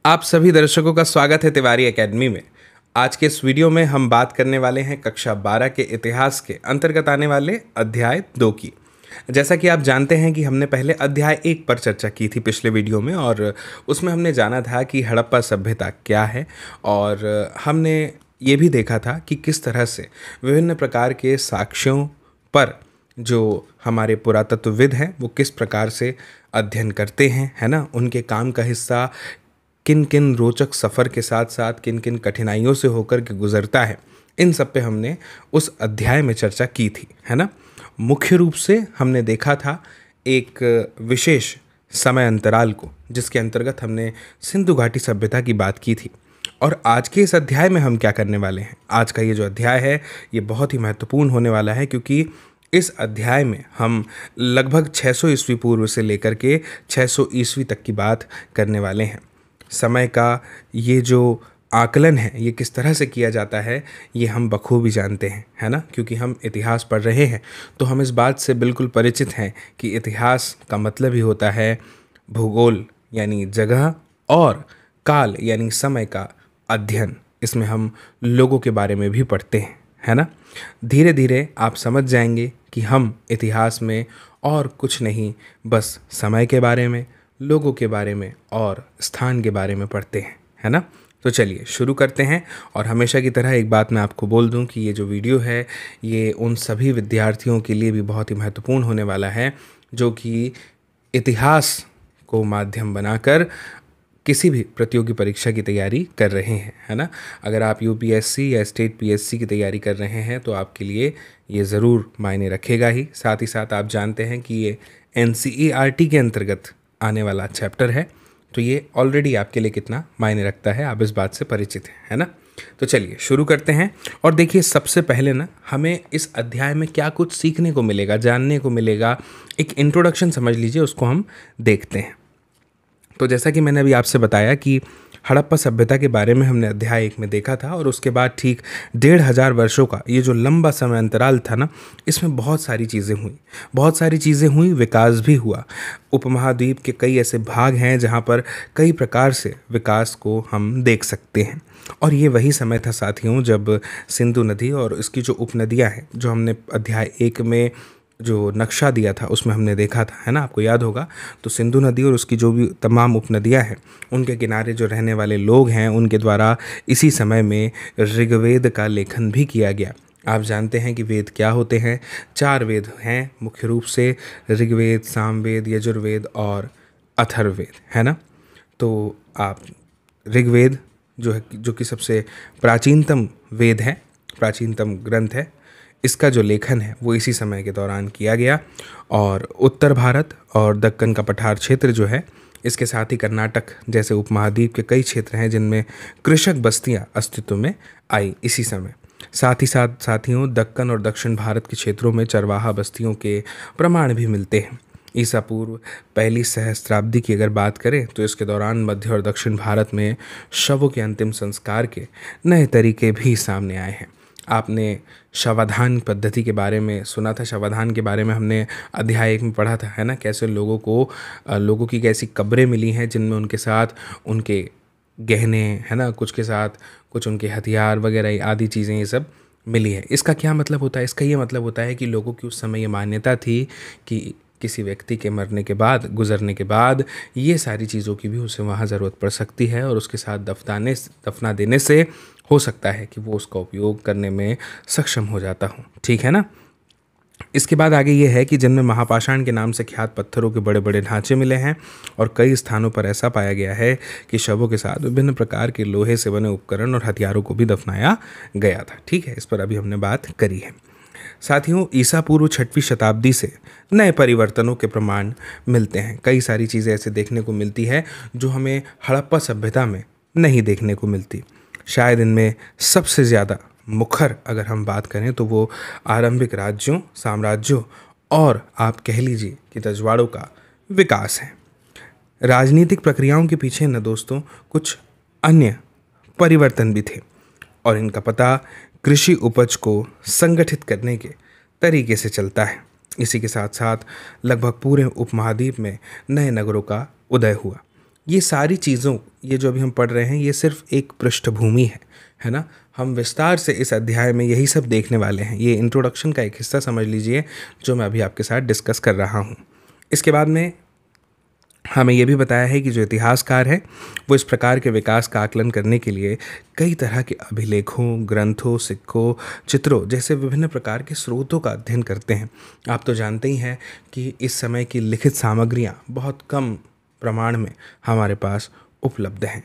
आप सभी दर्शकों का स्वागत है तिवारी एकेडमी में। आज के इस वीडियो में हम बात करने वाले हैं कक्षा 12 के इतिहास के अंतर्गत आने वाले अध्याय 2 की। जैसा कि आप जानते हैं कि हमने पहले अध्याय 1 पर चर्चा की थी पिछले वीडियो में, और उसमें हमने जाना था कि हड़प्पा सभ्यता क्या है, और हमने ये भी देखा था कि किस तरह से विभिन्न प्रकार के साक्ष्यों पर जो हमारे पुरातत्वविद हैं वो किस प्रकार से अध्ययन करते हैं, है ना। उनके काम का हिस्सा किन किन रोचक सफ़र के साथ साथ किन किन कठिनाइयों से होकर के गुज़रता है, इन सब पे हमने उस अध्याय में चर्चा की थी, है ना। मुख्य रूप से हमने देखा था एक विशेष समय अंतराल को, जिसके अंतर्गत हमने सिंधु घाटी सभ्यता की बात की थी। और आज के इस अध्याय में हम क्या करने वाले हैं, आज का ये जो अध्याय है ये बहुत ही महत्वपूर्ण होने वाला है, क्योंकि इस अध्याय में हम लगभग 600 ईस्वी पूर्व से लेकर के 600 ईस्वी तक की बात करने वाले हैं। समय का ये जो आकलन है ये किस तरह से किया जाता है ये हम बखूबी जानते हैं, है ना। क्योंकि हम इतिहास पढ़ रहे हैं तो हम इस बात से बिल्कुल परिचित हैं कि इतिहास का मतलब ही होता है भूगोल यानी जगह, और काल यानी समय का अध्ययन। इसमें हम लोगों के बारे में भी पढ़ते हैं, है ना। धीरे धीरे आप समझ जाएंगे कि हम इतिहास में और कुछ नहीं, बस समय के बारे में, लोगों के बारे में और स्थान के बारे में पढ़ते हैं, है ना। तो चलिए शुरू करते हैं। और हमेशा की तरह एक बात मैं आपको बोल दूं कि ये जो वीडियो है ये उन सभी विद्यार्थियों के लिए भी बहुत ही महत्वपूर्ण होने वाला है जो कि इतिहास को माध्यम बनाकर किसी भी प्रतियोगी परीक्षा की तैयारी कर रहे हैं, है ना। अगर आप यूपीएससी या स्टेट पीएससी की तैयारी कर रहे हैं तो आपके लिए ये ज़रूर मायने रखेगा ही। साथ ही साथ आप जानते हैं कि ये एनसीईआरटी के अंतर्गत आने वाला चैप्टर है, तो ये ऑलरेडी आपके लिए कितना मायने रखता है आप इस बात से परिचित हैं, है ना। तो चलिए शुरू करते हैं। और देखिए सबसे पहले ना हमें इस अध्याय में क्या कुछ सीखने को मिलेगा, जानने को मिलेगा, एक इंट्रोडक्शन समझ लीजिए, उसको हम देखते हैं। तो जैसा कि मैंने अभी आपसे बताया कि हड़प्पा सभ्यता के बारे में हमने अध्याय 1 में देखा था, और उसके बाद ठीक 1500 वर्षों का ये जो लंबा समय अंतराल था ना, इसमें बहुत सारी चीज़ें हुई, विकास भी हुआ। उपमहाद्वीप के कई ऐसे भाग हैं जहाँ पर कई प्रकार से विकास को हम देख सकते हैं। और ये वही समय था साथियों जब सिंधु नदी और इसकी जो उपनदियाँ हैं, जो हमने अध्याय 1 में जो नक्शा दिया था उसमें हमने देखा था, है ना, आपको याद होगा। तो सिंधु नदी और उसकी जो भी तमाम उपनदियां हैं उनके किनारे जो रहने वाले लोग हैं उनके द्वारा इसी समय में ऋग्वेद का लेखन भी किया गया। आप जानते हैं कि वेद क्या होते हैं, 4 वेद हैं मुख्य रूप से, ऋग्वेद, सामवेद, यजुर्वेद और अथर्ववेद, है ना। तो आप ऋग्वेद जो कि सबसे प्राचीनतम वेद है, प्राचीनतम ग्रंथ है, इसका जो लेखन है वो इसी समय के दौरान किया गया। और उत्तर भारत और दक्कन का पठार क्षेत्र जो है, इसके साथ ही कर्नाटक जैसे उपमहाद्वीप के कई क्षेत्र हैं जिनमें कृषक बस्तियां अस्तित्व में आई इसी समय। साथ ही साथ साथियों दक्कन और दक्षिण भारत के क्षेत्रों में चरवाहा बस्तियों के प्रमाण भी मिलते हैं। ईसा पूर्व पहली सहस्त्राब्दी की अगर बात करें तो इसके दौरान मध्य और दक्षिण भारत में शवों के अंतिम संस्कार के नए तरीके भी सामने आए हैं। आपने शवाधान पद्धति के बारे में सुना था, शवाधान के बारे में हमने अध्याय 1 में पढ़ा था, है ना। कैसे लोगों की कैसी कब्रें मिली हैं जिनमें उनके साथ उनके गहने, है ना, कुछ के साथ कुछ उनके हथियार वगैरह आदि चीज़ें ये सब मिली है। इसका क्या मतलब होता है, इसका ये मतलब होता है कि लोगों की उस समय ये मान्यता थी कि किसी व्यक्ति के मरने के बाद, गुजरने के बाद ये सारी चीज़ों की भी उसे वहाँ ज़रूरत पड़ सकती है, और उसके साथ दफना देने से हो सकता है कि वो उसका उपयोग करने में सक्षम हो जाता हो, ठीक है ना। इसके बाद आगे ये है कि जिनमें महापाषाण के नाम से ख्यात पत्थरों के बड़े बड़े ढांचे मिले हैं, और कई स्थानों पर ऐसा पाया गया है कि शवों के साथ विभिन्न प्रकार के लोहे से बने उपकरण और हथियारों को भी दफनाया गया था, ठीक है। इस पर अभी हमने बात करी है। साथियों ईसा पूर्व 6वीं शताब्दी से नए परिवर्तनों के प्रमाण मिलते हैं। कई सारी चीज़ें ऐसे देखने को मिलती है जो हमें हड़प्पा सभ्यता में नहीं देखने को मिलती। शायद इनमें सबसे ज़्यादा मुखर अगर हम बात करें तो वो आरंभिक राज्यों, साम्राज्यों और आप कह लीजिए कि रजवाड़ों का विकास है। राजनीतिक प्रक्रियाओं के पीछे न दोस्तों कुछ अन्य परिवर्तन भी थे, और इनका पता कृषि उपज को संगठित करने के तरीके से चलता है। इसी के साथ साथ लगभग पूरे उपमहाद्वीप में नए नगरों का उदय हुआ। ये सारी चीज़ों, ये जो अभी हम पढ़ रहे हैं, ये सिर्फ एक पृष्ठभूमि है ना। हम विस्तार से इस अध्याय में यही सब देखने वाले हैं। ये इंट्रोडक्शन का एक हिस्सा समझ लीजिए जो मैं अभी आपके साथ डिस्कस कर रहा हूँ। इसके बाद में हमें यह भी बताया है कि जो इतिहासकार है वो इस प्रकार के विकास का आकलन करने के लिए कई तरह के अभिलेखों, ग्रंथों, सिक्कों, चित्रों जैसे विभिन्न प्रकार के स्रोतों का अध्ययन करते हैं। आप तो जानते ही हैं कि इस समय की लिखित सामग्रियाँ बहुत कम प्रमाण में हमारे पास उपलब्ध हैं।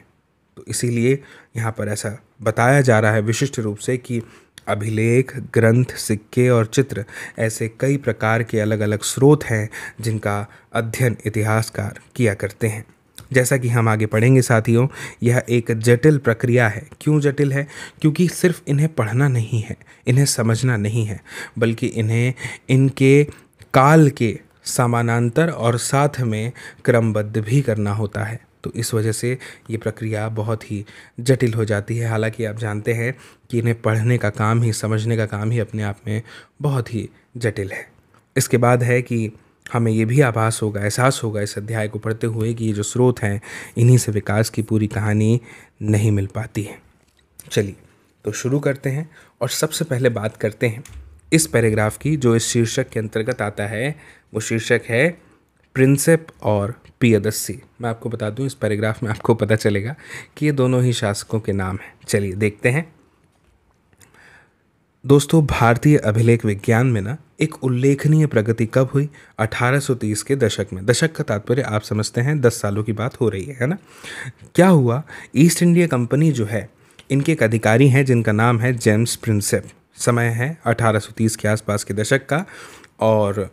तो इसीलिए यहाँ पर ऐसा बताया जा रहा है विशिष्ट रूप से कि अभिलेख, ग्रंथ, सिक्के और चित्र ऐसे कई प्रकार के अलग अलग स्रोत हैं जिनका अध्ययन इतिहासकार किया करते हैं। जैसा कि हम आगे पढ़ेंगे साथियों, यह एक जटिल प्रक्रिया है। क्यों जटिल है? क्योंकि सिर्फ इन्हें पढ़ना नहीं है, इन्हें समझना नहीं है, बल्कि इन्हें इनके काल के समानांतर और साथ में क्रमबद्ध भी करना होता है। तो इस वजह से ये प्रक्रिया बहुत ही जटिल हो जाती है। हालांकि आप जानते हैं कि इन्हें पढ़ने का काम ही, समझने का काम ही अपने आप में बहुत ही जटिल है। इसके बाद है कि हमें ये भी एहसास होगा इस अध्याय को पढ़ते हुए कि ये जो स्रोत हैं, इन्हीं से विकास की पूरी कहानी नहीं मिल पाती है। चलिए तो शुरू करते हैं और सबसे पहले बात करते हैं इस पैराग्राफ की जो इस शीर्षक के अंतर्गत आता है। वो शीर्षक है प्रिंसेप और पियदस्सी। मैं आपको बता दूं, इस पैराग्राफ में आपको पता चलेगा कि ये दोनों ही शासकों के नाम हैं। चलिए देखते हैं। दोस्तों, भारतीय अभिलेख विज्ञान में ना एक उल्लेखनीय प्रगति कब हुई? 1830 के दशक में। दशक का तात्पर्य आप समझते हैं 10 सालों की बात हो रही है ना। क्या हुआ? ईस्ट इंडिया कंपनी जो है, इनके एक अधिकारी हैं जिनका नाम है जेम्स प्रिंसेप। समय है 1830 के आसपास के दशक का, और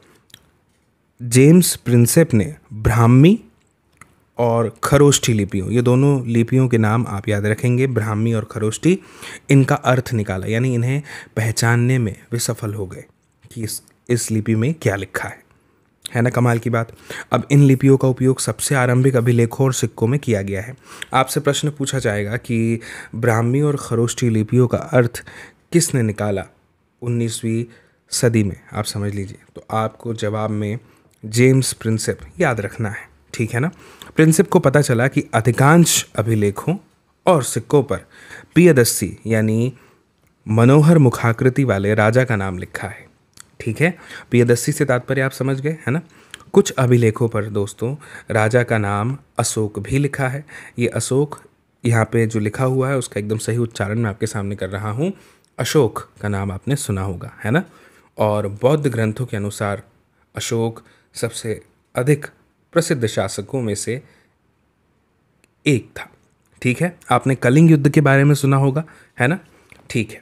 जेम्स प्रिंसेप ने ब्राह्मी और खरोष्ठी लिपियों, ये दोनों लिपियों के नाम आप याद रखेंगे, ब्राह्मी और खरोष्ठी, इनका अर्थ निकाला। यानी इन्हें पहचानने में वे सफल हो गए कि इस लिपि में क्या लिखा है ना। कमाल की बात। अब इन लिपियों का उपयोग सबसे आरंभिक अभिलेखों और सिक्कों में किया गया है। आपसे प्रश्न पूछा जाएगा कि ब्राह्मी और खरोष्ठी लिपियों का अर्थ किसने निकाला 19वीं सदी में? आप समझ लीजिए। तो आपको जवाब में जेम्स प्रिंसेप याद रखना है, ठीक है ना। प्रिंसेप को पता चला कि अधिकांश अभिलेखों और सिक्कों पर पियदस्सी यानी मनोहर मुखाकृति वाले राजा का नाम लिखा है, ठीक है। पियदस्सी से तात्पर्य आप समझ गए, है ना। कुछ अभिलेखों पर दोस्तों राजा का नाम अशोक भी लिखा है। ये अशोक यहाँ पे जो लिखा हुआ है उसका एकदम सही उच्चारण मैं आपके सामने कर रहा हूँ। अशोक का नाम आपने सुना होगा, है ना। और बौद्ध ग्रंथों के अनुसार अशोक सबसे अधिक प्रसिद्ध शासकों में से एक था, ठीक है। आपने कलिंग युद्ध के बारे में सुना होगा, है ना, ठीक है।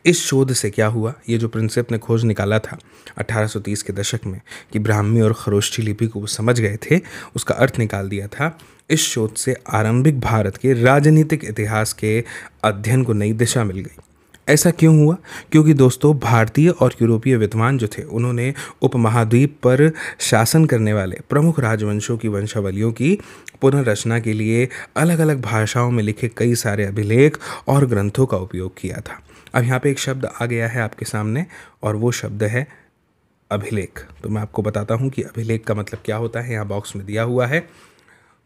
इस शोध से क्या हुआ? ये जो प्रिंसेप ने खोज निकाला था 1830 के दशक में कि ब्राह्मी और खरोष्ठी लिपि को वो समझ गए थे, उसका अर्थ निकाल दिया था। इस शोध से आरंभिक भारत के राजनीतिक इतिहास के अध्ययन को नई दिशा मिल गई। ऐसा क्यों हुआ? क्योंकि दोस्तों भारतीय और यूरोपीय विद्वान जो थे उन्होंने उपमहाद्वीप पर शासन करने वाले प्रमुख राजवंशों की वंशावलियों की पुनर्रचना के लिए अलग अलग भाषाओं में लिखे कई सारे अभिलेख और ग्रंथों का उपयोग किया था। अब यहाँ पे एक शब्द आ गया है आपके सामने और वो शब्द है अभिलेख। तो मैं आपको बताता हूँ कि अभिलेख का मतलब क्या होता है। यहाँ बॉक्स में दिया हुआ है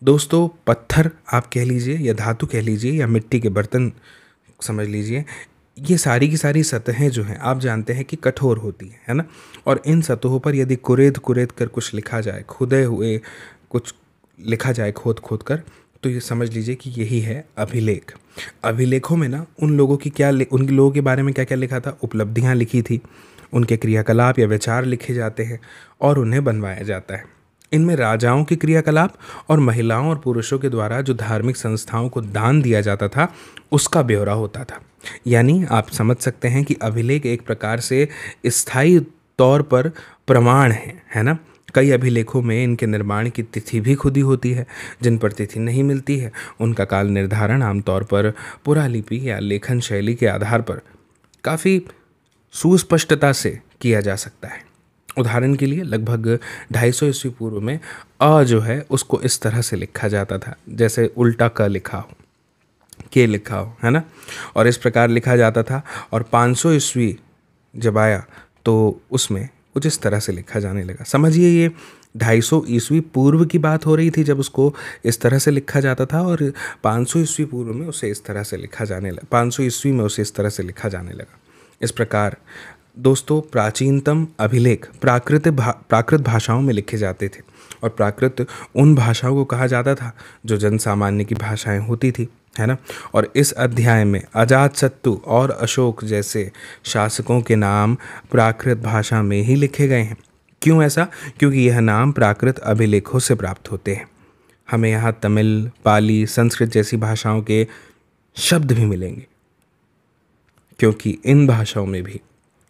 दोस्तों। पत्थर आप कह लीजिए या धातु कह लीजिए या मिट्टी के बर्तन समझ लीजिए, ये सारी की सारी सतहें जो हैं आप जानते हैं कि कठोर होती हैं, है ना। और इन सतहों पर यदि कुरेद कुरेद कर कुछ लिखा जाए, खुदे हुए कुछ लिखा जाए खोद खोद कर, तो ये समझ लीजिए कि यही है अभिलेख। अभिलेखों में ना उन लोगों के बारे में क्या क्या लिखा था, उपलब्धियाँ लिखी थी, उनके क्रियाकलाप या विचार लिखे जाते हैं और उन्हें बनवाया जाता है। इनमें राजाओं के क्रियाकलाप और महिलाओं और पुरुषों के द्वारा जो धार्मिक संस्थाओं को दान दिया जाता था उसका ब्यौरा होता था। यानी आप समझ सकते हैं कि अभिलेख एक प्रकार से स्थायी तौर पर प्रमाण है ना। कई अभिलेखों में इनके निर्माण की तिथि भी खुदी होती है। जिन पर तिथि नहीं मिलती है उनका काल निर्धारण आमतौर पर पुरालिपि या लेखन शैली के आधार पर काफ़ी सुस्पष्टता से किया जा सकता है। उदाहरण के लिए लगभग 250 ईस्वी पूर्व में अ जो है उसको इस तरह से लिखा जाता था, जैसे उल्टा क लिखा हो, के लिखा हो, है ना। और इस प्रकार लिखा जाता था। और 500 ईस्वी जब आया तो उसमें कुछ इस तरह से लिखा जाने लगा। समझिए ये 250 ईस्वी पूर्व की बात हो रही थी जब उसको इस तरह से लिखा जाता था, और 500 ईस्वी पूर्व में उसे इस तरह से लिखा जाने लगा, 500 ईस्वी में उसे इस तरह से लिखा जाने लगा। इस प्रकार दोस्तों प्राचीनतम अभिलेख प्राकृत भाषाओं में लिखे जाते थे, और प्राकृत उन भाषाओं को कहा जाता था जो जन सामान्य की भाषाएं होती थी, है ना। और इस अध्याय में अजातशत्रु और अशोक जैसे शासकों के नाम प्राकृत भाषा में ही लिखे गए हैं। क्यों ऐसा? क्योंकि यह नाम प्राकृत अभिलेखों से प्राप्त होते हैं। हमें यहाँ तमिल, पाली, संस्कृत जैसी भाषाओं के शब्द भी मिलेंगे, क्योंकि इन भाषाओं में भी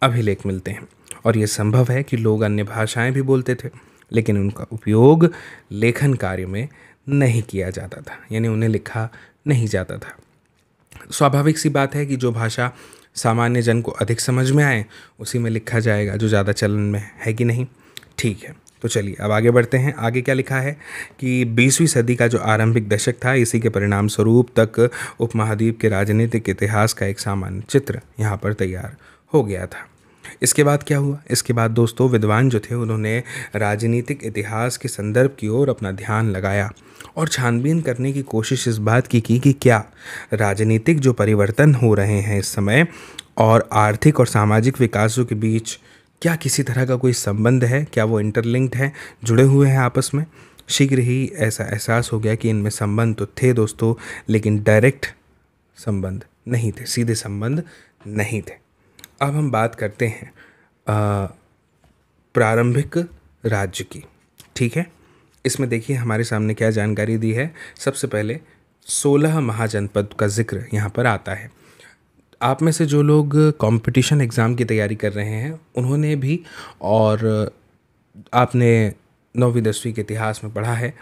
अभिलेख मिलते हैं। और यह संभव है कि लोग अन्य भाषाएं भी बोलते थे, लेकिन उनका उपयोग लेखन कार्य में नहीं किया जाता था, यानी उन्हें लिखा नहीं जाता था। स्वाभाविक सी बात है कि जो भाषा सामान्य जन को अधिक समझ में आए उसी में लिखा जाएगा, जो ज़्यादा चलन में है कि नहीं। ठीक है, तो चलिए अब आगे बढ़ते हैं। आगे क्या लिखा है कि 20वीं सदी का जो आरंभिक दशक था, इसी के परिणाम स्वरूप तक उपमहाद्वीप के राजनीतिक इतिहास का एक सामान्य चित्र यहाँ पर तैयार हो गया था। इसके बाद क्या हुआ? इसके बाद दोस्तों विद्वान जो थे उन्होंने राजनीतिक इतिहास के संदर्भ की ओर अपना ध्यान लगाया और छानबीन करने की कोशिश इस बात की कि क्या राजनीतिक जो परिवर्तन हो रहे हैं इस समय और आर्थिक और सामाजिक विकासों के बीच क्या किसी तरह का कोई संबंध है, क्या वो इंटरलिंक्ड है, जुड़े हुए हैं आपस में। शीघ्र ही ऐसा एहसास हो गया कि इनमें संबंध तो थे दोस्तों, लेकिन डायरेक्ट संबंध नहीं थे, सीधे संबंध नहीं थे। अब हम बात करते हैं प्रारंभिक राज्य की। ठीक है, इसमें देखिए हमारे सामने क्या जानकारी दी है। सबसे पहले 16 महाजनपद का जिक्र यहाँ पर आता है। आप में से जो लोग कंपटीशन एग्ज़ाम की तैयारी कर रहे हैं उन्होंने भी, और आपने 9वीं 10वीं के इतिहास में पढ़ा है,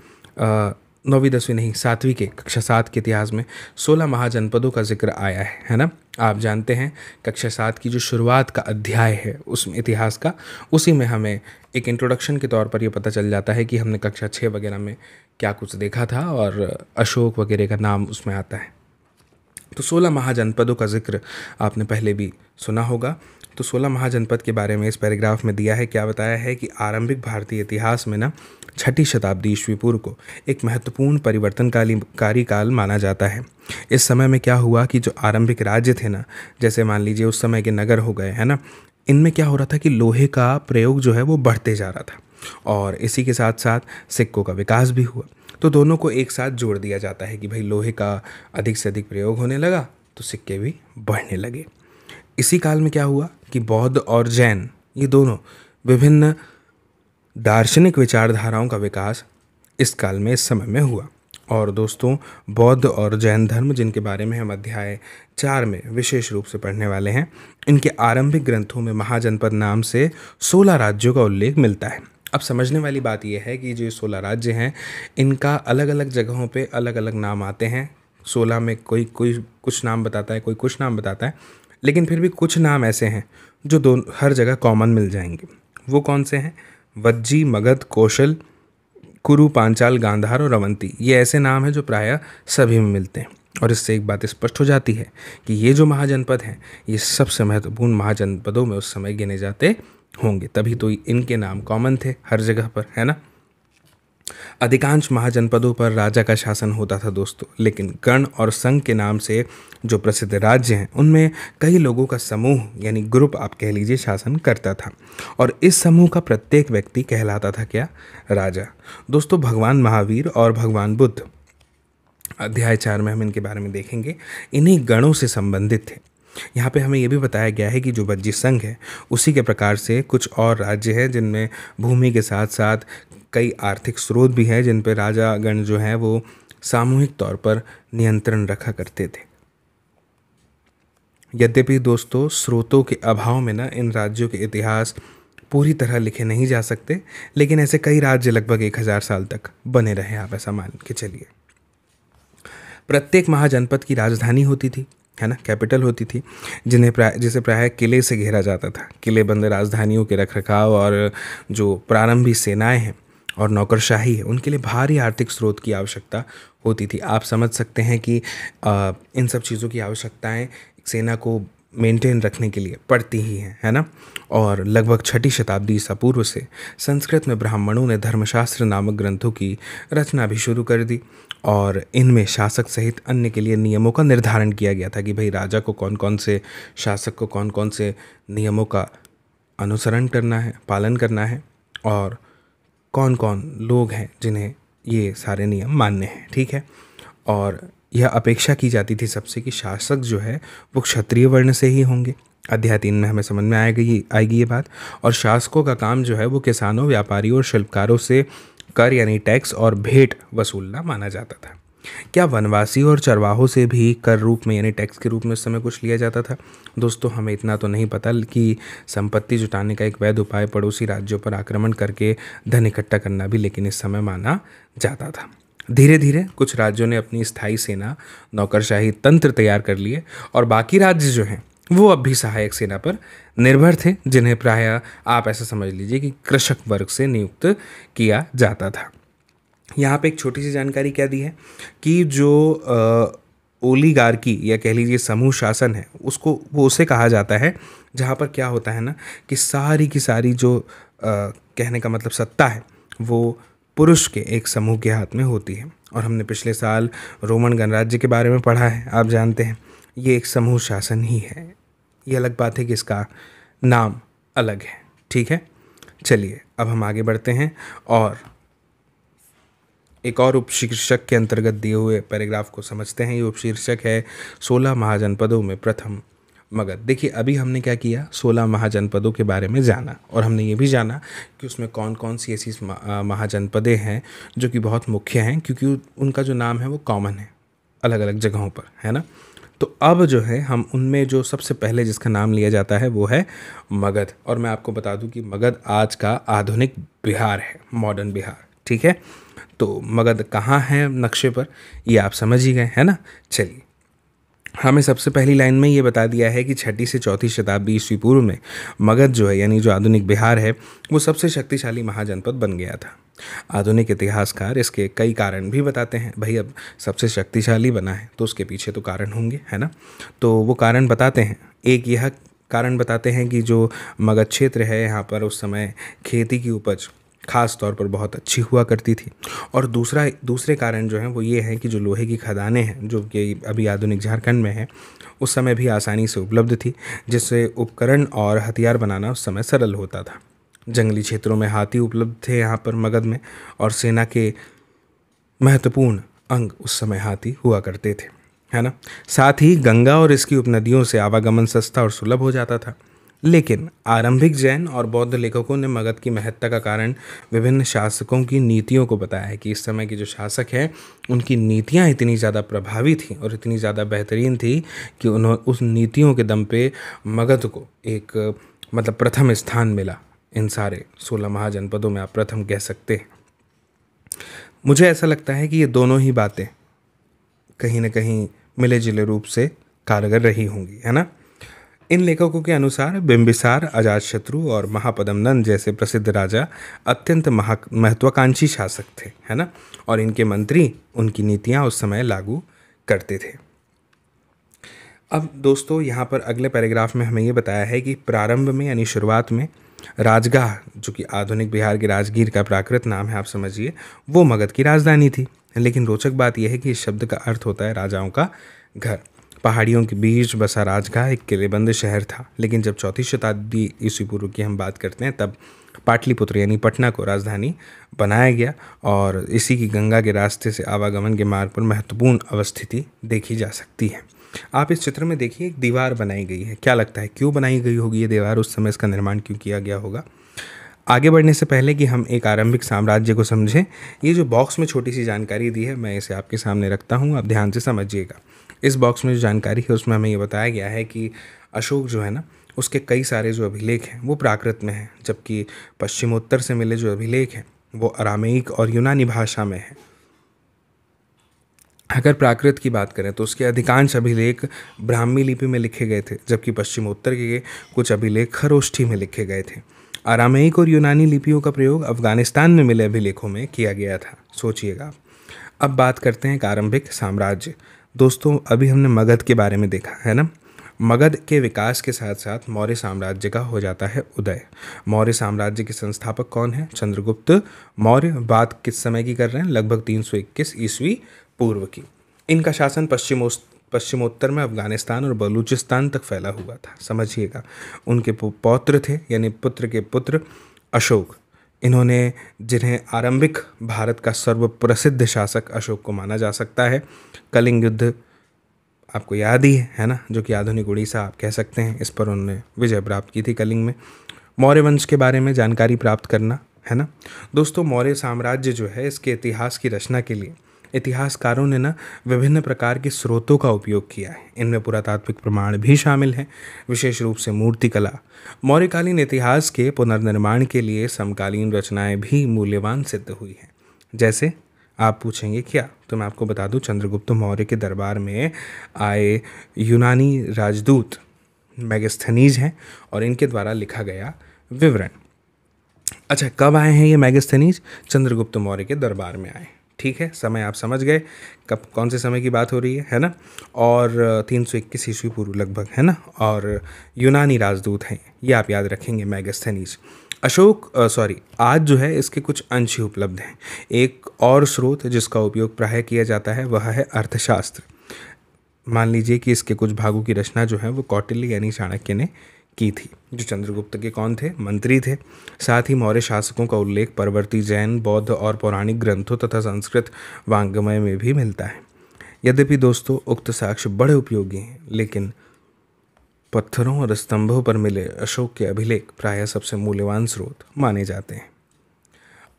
9वीं 10वीं नहीं 7वीं के कक्षा 7 के इतिहास में 16 महाजनपदों का जिक्र आया है ना। आप जानते हैं कक्षा 7 की जो शुरुआत का अध्याय है उसमें इतिहास का, उसी में हमें एक इंट्रोडक्शन के तौर पर ये पता चल जाता है कि हमने कक्षा 6 वगैरह में क्या कुछ देखा था, और अशोक वगैरह का नाम उसमें आता है। तो 16 महाजनपदों का जिक्र आपने पहले भी सुना होगा। तो 16 महाजनपद के बारे में इस पैराग्राफ में दिया है, क्या बताया है कि आरंभिक भारतीय इतिहास में ना 6ठी शताब्दी ईस्वी पूर्व को एक महत्वपूर्ण परिवर्तनकारी काल माना जाता है। इस समय में क्या हुआ कि जो आरंभिक राज्य थे ना, जैसे मान लीजिए उस समय के नगर हो गए, है ना, इनमें क्या हो रहा था कि लोहे का प्रयोग जो है वो बढ़ते जा रहा था, और इसी के साथ साथ सिक्कों का विकास भी हुआ। तो दोनों को एक साथ जोड़ दिया जाता है कि भाई लोहे का अधिक से अधिक प्रयोग होने लगा तो सिक्के भी बढ़ने लगे। इसी काल में क्या हुआ कि बौद्ध और जैन, ये दोनों विभिन्न दार्शनिक विचारधाराओं का विकास इस काल में, इस समय में हुआ। और दोस्तों बौद्ध और जैन धर्म, जिनके बारे में हम अध्याय 4 में विशेष रूप से पढ़ने वाले हैं, इनके आरंभिक ग्रंथों में महाजनपद नाम से 16 राज्यों का उल्लेख मिलता है। अब समझने वाली बात यह है कि जो 16 राज्य हैं इनका अलग अलग जगहों पे अलग अलग नाम आते हैं। 16 में कोई कुछ नाम बताता है, कोई कुछ नाम बताता है, लेकिन फिर भी कुछ नाम ऐसे हैं जो हर जगह कॉमन मिल जाएंगे। वो कौन से हैं? वज्जी, मगध, कौशल, कुरु, पांचाल, गांधार और अवंती, ये ऐसे नाम हैं जो प्रायः सभी में मिलते हैं। और इससे एक बात स्पष्ट हो जाती है कि ये जो महाजनपद हैं ये सबसे महत्वपूर्ण महाजनपदों में उस समय गिने जाते होंगे, तभी तो इनके नाम कॉमन थे हर जगह पर, है ना। अधिकांश महाजनपदों पर राजा का शासन होता था दोस्तों, लेकिन गण और संघ के नाम से जो प्रसिद्ध राज्य हैं उनमें कई लोगों का समूह यानी ग्रुप आप कह लीजिए शासन करता था, और इस समूह का प्रत्येक व्यक्ति कहलाता था क्या? राजा। दोस्तों भगवान महावीर और भगवान बुद्ध, अध्याय 4 में हम इनके बारे में देखेंगे, इन्हीं गणों से संबंधित थे। यहाँ पे हमें यह भी बताया गया है कि जो वज्जी संघ है उसी के प्रकार से कुछ और राज्य हैं जिनमें भूमि के साथ साथ कई आर्थिक स्रोत भी हैं जिन पर राजागण जो हैं वो सामूहिक तौर पर नियंत्रण रखा करते थे। यद्यपि दोस्तों स्रोतों के अभाव में ना इन राज्यों के इतिहास पूरी तरह लिखे नहीं जा सकते, लेकिन ऐसे कई राज्य लगभग 1000 साल तक बने रहे, आप ऐसा मान के चलिए। प्रत्येक महाजनपद की राजधानी होती थी, है ना, कैपिटल होती थी, जिसे प्रायः किले से घेरा जाता था। किलेबंद राजधानियों के रखरखाव और जो प्रारंभिक सेनाएं हैं और नौकरशाही है उनके लिए भारी आर्थिक स्रोत की आवश्यकता होती थी। आप समझ सकते हैं कि इन सब चीज़ों की आवश्यकताएं सेना को मेंटेन रखने के लिए पड़ती ही हैं, है ना। और लगभग 6ठी शताब्दी ईसा पूर्व से संस्कृत में ब्राह्मणों ने धर्मशास्त्र नामक ग्रंथों की रचना भी शुरू कर दी और इनमें शासक सहित अन्य के लिए नियमों का निर्धारण किया गया था कि भाई राजा को कौन कौन से, शासक को कौन कौन से नियमों का अनुसरण करना है, पालन करना है, और कौन कौन लोग हैं जिन्हें ये सारे नियम मानने हैं, ठीक है। और यह अपेक्षा की जाती थी सबसे कि शासक जो है वो क्षत्रिय वर्ण से ही होंगे। अध्याय 3 में हमें समझ में आएगी ये बात। और शासकों का काम जो है वो किसानों, व्यापारियों और शिल्पकारों से कर यानी टैक्स और भेंट वसूलना माना जाता था। क्या वनवासी और चरवाहों से भी कर रूप में यानी टैक्स के रूप में उस समय कुछ लिया जाता था? दोस्तों, हमें इतना तो नहीं पता कि संपत्ति जुटाने का एक वैध उपाय पड़ोसी राज्यों पर आक्रमण करके धन इकट्ठा करना भी लेकिन इस समय माना जाता था। धीरे धीरे कुछ राज्यों ने अपनी स्थायी सेना, नौकरशाही तंत्र तैयार कर लिए और बाकी राज्य जो हैं वो अब भी सहायक सेना पर निर्भर थे, जिन्हें प्रायः आप ऐसा समझ लीजिए कि कृषक वर्ग से नियुक्त किया जाता था। यहाँ पे एक छोटी सी जानकारी क्या दी है कि जो ओलिगार्की या कह लीजिए समूह शासन है, उसको वो उसे कहा जाता है जहाँ पर क्या होता है ना कि सारी की सारी जो कहने का मतलब सत्ता है वो पुरुष के एक समूह के हाथ में होती है। और हमने पिछले साल रोमन गणराज्य के बारे में पढ़ा है, आप जानते हैं ये एक समूह शासन ही है। ये अलग बात है कि इसका नाम अलग है, ठीक है। चलिए अब हम आगे बढ़ते हैं और एक और उपशीर्षक के अंतर्गत दिए हुए पैराग्राफ को समझते हैं। ये उपशीर्षक है 16 महाजनपदों में प्रथम मगध। देखिए अभी हमने क्या किया, 16 महाजनपदों के बारे में जाना और हमने ये भी जाना कि उसमें कौन कौन सी ऐसी महाजनपदें हैं जो कि बहुत मुख्य हैं, क्योंकि उनका जो नाम है वो कॉमन है अलग अलग जगहों पर, है ना। तो अब जो है हम उनमें जो सबसे पहले जिसका नाम लिया जाता है वो है मगध। और मैं आपको बता दूं कि मगध आज का आधुनिक बिहार है, मॉडर्न बिहार, ठीक है। तो मगध कहाँ है नक्शे पर, ये आप समझ ही गए, है ना। चलिए, हमें सबसे पहली लाइन में ये बता दिया है कि 6ठी से 4ठी शताब्दी ईस्वी पूर्व में मगध जो है यानी जो आधुनिक बिहार है वो सबसे शक्तिशाली महाजनपद बन गया था। आधुनिक इतिहासकार इसके कई कारण भी बताते हैं। भाई अब सबसे शक्तिशाली बना है तो उसके पीछे तो कारण होंगे, है ना। तो वो कारण बताते हैं। एक यह कारण बताते हैं कि जो मगध क्षेत्र है यहाँ पर उस समय खेती की उपज खास तौर पर बहुत अच्छी हुआ करती थी। और दूसरे कारण जो हैं वो ये हैं कि जो लोहे की खदानें हैं जो कि अभी आधुनिक झारखंड में है उस समय भी आसानी से उपलब्ध थी, जिससे उपकरण और हथियार बनाना उस समय सरल होता था। जंगली क्षेत्रों में हाथी उपलब्ध थे यहाँ पर मगध में, और सेना के महत्वपूर्ण अंग उस समय हाथी हुआ करते थे, है ना। साथ ही गंगा और इसकी उपनदियों से आवागमन सस्ता और सुलभ हो जाता था। लेकिन आरंभिक जैन और बौद्ध लेखकों ने मगध की महत्ता का कारण विभिन्न शासकों की नीतियों को बताया है कि इस समय के जो शासक हैं उनकी नीतियां इतनी ज़्यादा प्रभावी थी और इतनी ज़्यादा बेहतरीन थी कि उन्होंने उस नीतियों के दम पे मगध को एक मतलब प्रथम स्थान मिला। इन सारे 16 महाजनपदों में आप प्रथम कह सकते हैं। मुझे ऐसा लगता है कि ये दोनों ही बातें कहीं ना कहीं मिले जुले रूप से कारगर रही होंगी, है ना। इन लेखकों के अनुसार बिंबिसार, अजातशत्रु और महापद्मनंद जैसे प्रसिद्ध राजा अत्यंत महत्वाकांक्षी शासक थे, है ना। और इनके मंत्री उनकी नीतियां उस समय लागू करते थे। अब दोस्तों यहाँ पर अगले पैराग्राफ में हमें ये बताया है कि प्रारंभ में यानी शुरुआत में राजगाह, जो कि आधुनिक बिहार के राजगीर का प्राकृत नाम है, आप समझिए, वो मगध की राजधानी थी। लेकिन रोचक बात यह है कि इस शब्द का अर्थ होता है राजाओं का घर। पहाड़ियों के बीच बसा राजगाह एक किलेबंद शहर था। लेकिन जब 4ठी शताब्दी ईस्वी पूर्व की हम बात करते हैं तब पाटलिपुत्र यानी पटना को राजधानी बनाया गया और इसी की गंगा के रास्ते से आवागमन के मार्ग पर महत्वपूर्ण अवस्थिति देखी जा सकती है। आप इस चित्र में देखिए एक दीवार बनाई गई है। क्या लगता है क्यों बनाई गई होगी ये दीवार, उस समय इसका निर्माण क्यों किया गया होगा? आगे बढ़ने से पहले कि हम एक आरंभिक साम्राज्य को समझें, ये जो बॉक्स में छोटी सी जानकारी दी है मैं इसे आपके सामने रखता हूँ, आप ध्यान से समझिएगा। इस बॉक्स में जो जानकारी है उसमें हमें ये बताया गया है कि अशोक जो है ना उसके कई सारे जो अभिलेख हैं वो प्राकृत में हैं, जबकि पश्चिमोत्तर से मिले जो अभिलेख हैं वो अरामेइक और यूनानी भाषा में हैं। अगर प्राकृत की बात करें तो उसके अधिकांश अभिलेख ब्राह्मी लिपि में लिखे गए थे, जबकि पश्चिमोत्तर के कुछ अभिलेख खरोष्ठी में लिखे गए थे। अरामेइक और यूनानी लिपियों का प्रयोग अफगानिस्तान में मिले अभिलेखों में किया गया था, सोचिएगा। अब बात करते हैं एक आरंभिक साम्राज्य। दोस्तों अभी हमने मगध के बारे में देखा है ना। मगध के विकास के साथ साथ मौर्य साम्राज्य का हो जाता है उदय। मौर्य साम्राज्य के संस्थापक कौन है? चंद्रगुप्त मौर्य। बात किस समय की कर रहे हैं? लगभग 321 ईस्वी पूर्व की। इनका शासन पश्चिमोत्तर में अफगानिस्तान और बलूचिस्तान तक फैला हुआ था। समझिएगा, उनके पौत्र थे, यानी पुत्र के पुत्र अशोक। इन्होंने, जिन्हें आरंभिक भारत का सर्वप्रसिद्ध शासक अशोक को माना जा सकता है। कलिंग युद्ध आपको याद ही है ना, जो कि आधुनिक उड़ीसा आप कह सकते हैं, इस पर उन्होंने विजय प्राप्त की थी कलिंग में। मौर्य वंश के बारे में जानकारी प्राप्त करना, है ना दोस्तों। मौर्य साम्राज्य जो है, इसके इतिहास की रचना के लिए इतिहासकारों ने ना विभिन्न प्रकार के स्रोतों का उपयोग किया है। इनमें पुरातात्विक प्रमाण भी शामिल हैं, विशेष रूप से मूर्तिकला। मौर्यकालीन इतिहास के पुनर्निर्माण के लिए समकालीन रचनाएं भी मूल्यवान सिद्ध हुई हैं। जैसे आप पूछेंगे क्या, तो मैं आपको बता दूं, चंद्रगुप्त मौर्य के दरबार में आए यूनानी राजदूत मैगस्थनीज हैं और इनके द्वारा लिखा गया विवरण। अच्छा, कब आए हैं ये मैगस्थनीज? चंद्रगुप्त मौर्य के दरबार में आए। ठीक है, समय आप समझ गए कब, कौन से समय की बात हो रही है ना। और 321 ईस्वी पूर्व लगभग, है ना। और यूनानी राजदूत हैं, ये आप याद रखेंगे, मैगस्थनीज। आज जो है इसके कुछ अंश ही उपलब्ध हैं। एक और स्रोत जिसका उपयोग प्रायः किया जाता है वह है अर्थशास्त्र। मान लीजिए कि इसके कुछ भागों की रचना जो है वो कौटिल्य यानी चाणक्य ने की थी, जो चंद्रगुप्त के कौन थे? मंत्री थे। साथ ही मौर्य शासकों का उल्लेख परवर्ती जैन, बौद्ध और पौराणिक ग्रंथों तथा संस्कृत वाङ्मय में भी मिलता है। यद्यपि दोस्तों उक्त साक्ष्य बड़े उपयोगी हैं, लेकिन पत्थरों और स्तंभों पर मिले अशोक के अभिलेख प्रायः सबसे मूल्यवान स्रोत माने जाते हैं।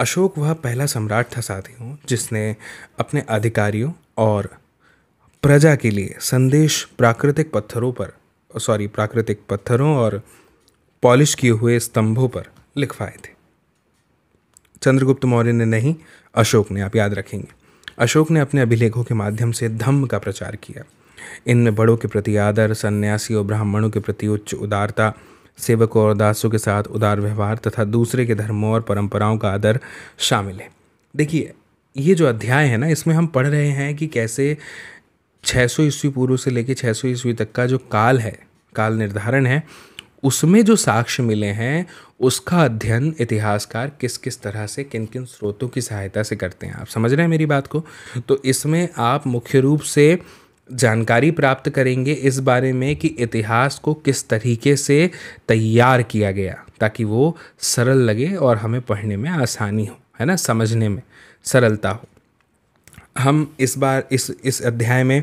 अशोक वह पहला सम्राट था साथियों, जिसने अपने अधिकारियों और प्रजा के लिए संदेश प्राकृतिक पत्थरों और पॉलिश किए हुए स्तंभों पर लिखवाए थे। चंद्रगुप्त मौर्य ने नहीं, अशोक ने, आप याद रखेंगे। अशोक ने अपने अभिलेखों के माध्यम से धम्म का प्रचार किया। इनमें बड़ों के प्रति आदर, सन्यासी और ब्राह्मणों के प्रति उच्च उदारता, सेवकों और दासों के साथ उदार व्यवहार तथा दूसरे के धर्मों और परंपराओं का आदर शामिल है। देखिए, ये जो अध्याय है ना, इसमें हम पढ़ रहे हैं कि कैसे 600 ईस्वी पूर्व से लेकर 600 ईस्वी तक का जो काल निर्धारण है, उसमें जो साक्ष्य मिले हैं उसका अध्ययन इतिहासकार किस किस तरह से, किन किन स्रोतों की सहायता से करते हैं। आप समझ रहे हैं मेरी बात को? तो इसमें आप मुख्य रूप से जानकारी प्राप्त करेंगे इस बारे में कि इतिहास को किस तरीके से तैयार किया गया, ताकि वो सरल लगे और हमें पढ़ने में आसानी हो, है ना, समझने में सरलता हो। हम इस बार इस अध्याय में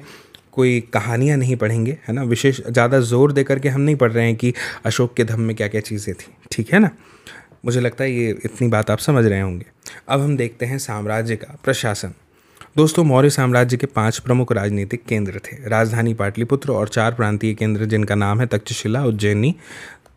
कोई कहानियाँ नहीं पढ़ेंगे, है ना। विशेष ज़्यादा जोर दे करके हम नहीं पढ़ रहे हैं कि अशोक के धम्म में क्या क्या चीज़ें थी, ठीक है ना। मुझे लगता है ये इतनी बात आप समझ रहे होंगे। अब हम देखते हैं साम्राज्य का प्रशासन। दोस्तों, मौर्य साम्राज्य के 5 प्रमुख राजनीतिक केंद्र थे। राजधानी पाटलिपुत्र और 4 प्रांतीय केंद्र, जिनका नाम है तक्षशिला, उज्जैनी,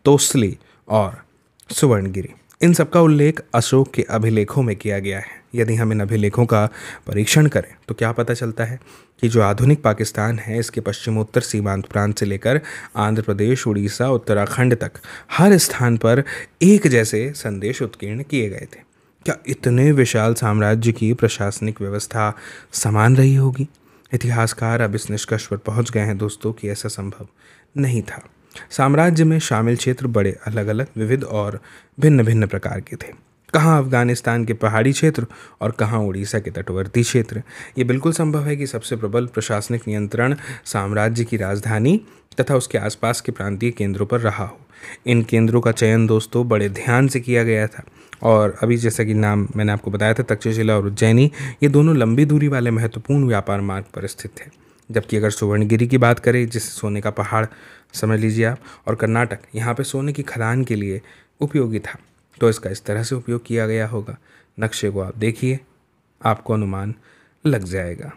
तोसली और सुवर्णगिरी। इन सबका उल्लेख अशोक के अभिलेखों में किया गया है। यदि हम इन अभिलेखों का परीक्षण करें तो क्या पता चलता है कि जो आधुनिक पाकिस्तान है, इसके पश्चिमोत्तर सीमांत प्रांत से लेकर आंध्र प्रदेश, उड़ीसा, उत्तराखंड तक हर स्थान पर एक जैसे संदेश उत्कीर्ण किए गए थे। क्या इतने विशाल साम्राज्य की प्रशासनिक व्यवस्था समान रही होगी? इतिहासकार अब इस निष्कर्ष पर पहुंच गए हैं दोस्तों कि ऐसा संभव नहीं था। साम्राज्य में शामिल क्षेत्र बड़े अलग अलग, विविध और भिन्न भिन्न प्रकार के थे। कहाँ अफगानिस्तान के पहाड़ी क्षेत्र और कहाँ उड़ीसा के तटवर्ती क्षेत्र। ये बिल्कुल संभव है कि सबसे प्रबल प्रशासनिक नियंत्रण साम्राज्य की राजधानी तथा उसके आसपास के प्रांतीय केंद्रों पर रहा हो। इन केंद्रों का चयन दोस्तों बड़े ध्यान से किया गया था, और अभी जैसा कि नाम मैंने आपको बताया था, तक्षशिला और उज्जैनी, ये दोनों लंबी दूरी वाले महत्वपूर्ण व्यापार मार्ग पर स्थित थे। जबकि अगर सुवर्णगिरी की बात करें, जिसे सोने का पहाड़ समझ लीजिए आप, और कर्नाटक, यहाँ पे सोने की खदान के लिए उपयोगी था, तो इसका इस तरह से उपयोग किया गया होगा। नक्शे को आप देखिए, आपको अनुमान लग जाएगा।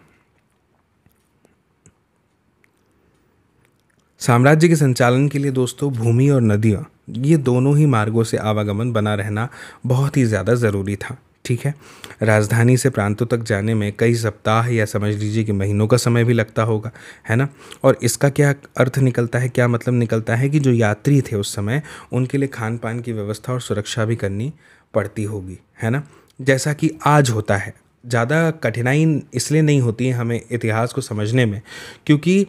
साम्राज्य के संचालन के लिए दोस्तों भूमि और नदियाँ, ये दोनों ही मार्गों से आवागमन बना रहना बहुत ही ज़्यादा ज़रूरी था, ठीक है। राजधानी से प्रांतों तक जाने में कई सप्ताह या समझ लीजिए कि महीनों का समय भी लगता होगा, है ना। और इसका क्या अर्थ निकलता है, क्या मतलब निकलता है कि जो यात्री थे उस समय, उनके लिए खान पान की व्यवस्था और सुरक्षा भी करनी पड़ती होगी, है ना, जैसा कि आज होता है। ज़्यादा कठिनाई इसलिए नहीं होती है हमें इतिहास को समझने में, क्योंकि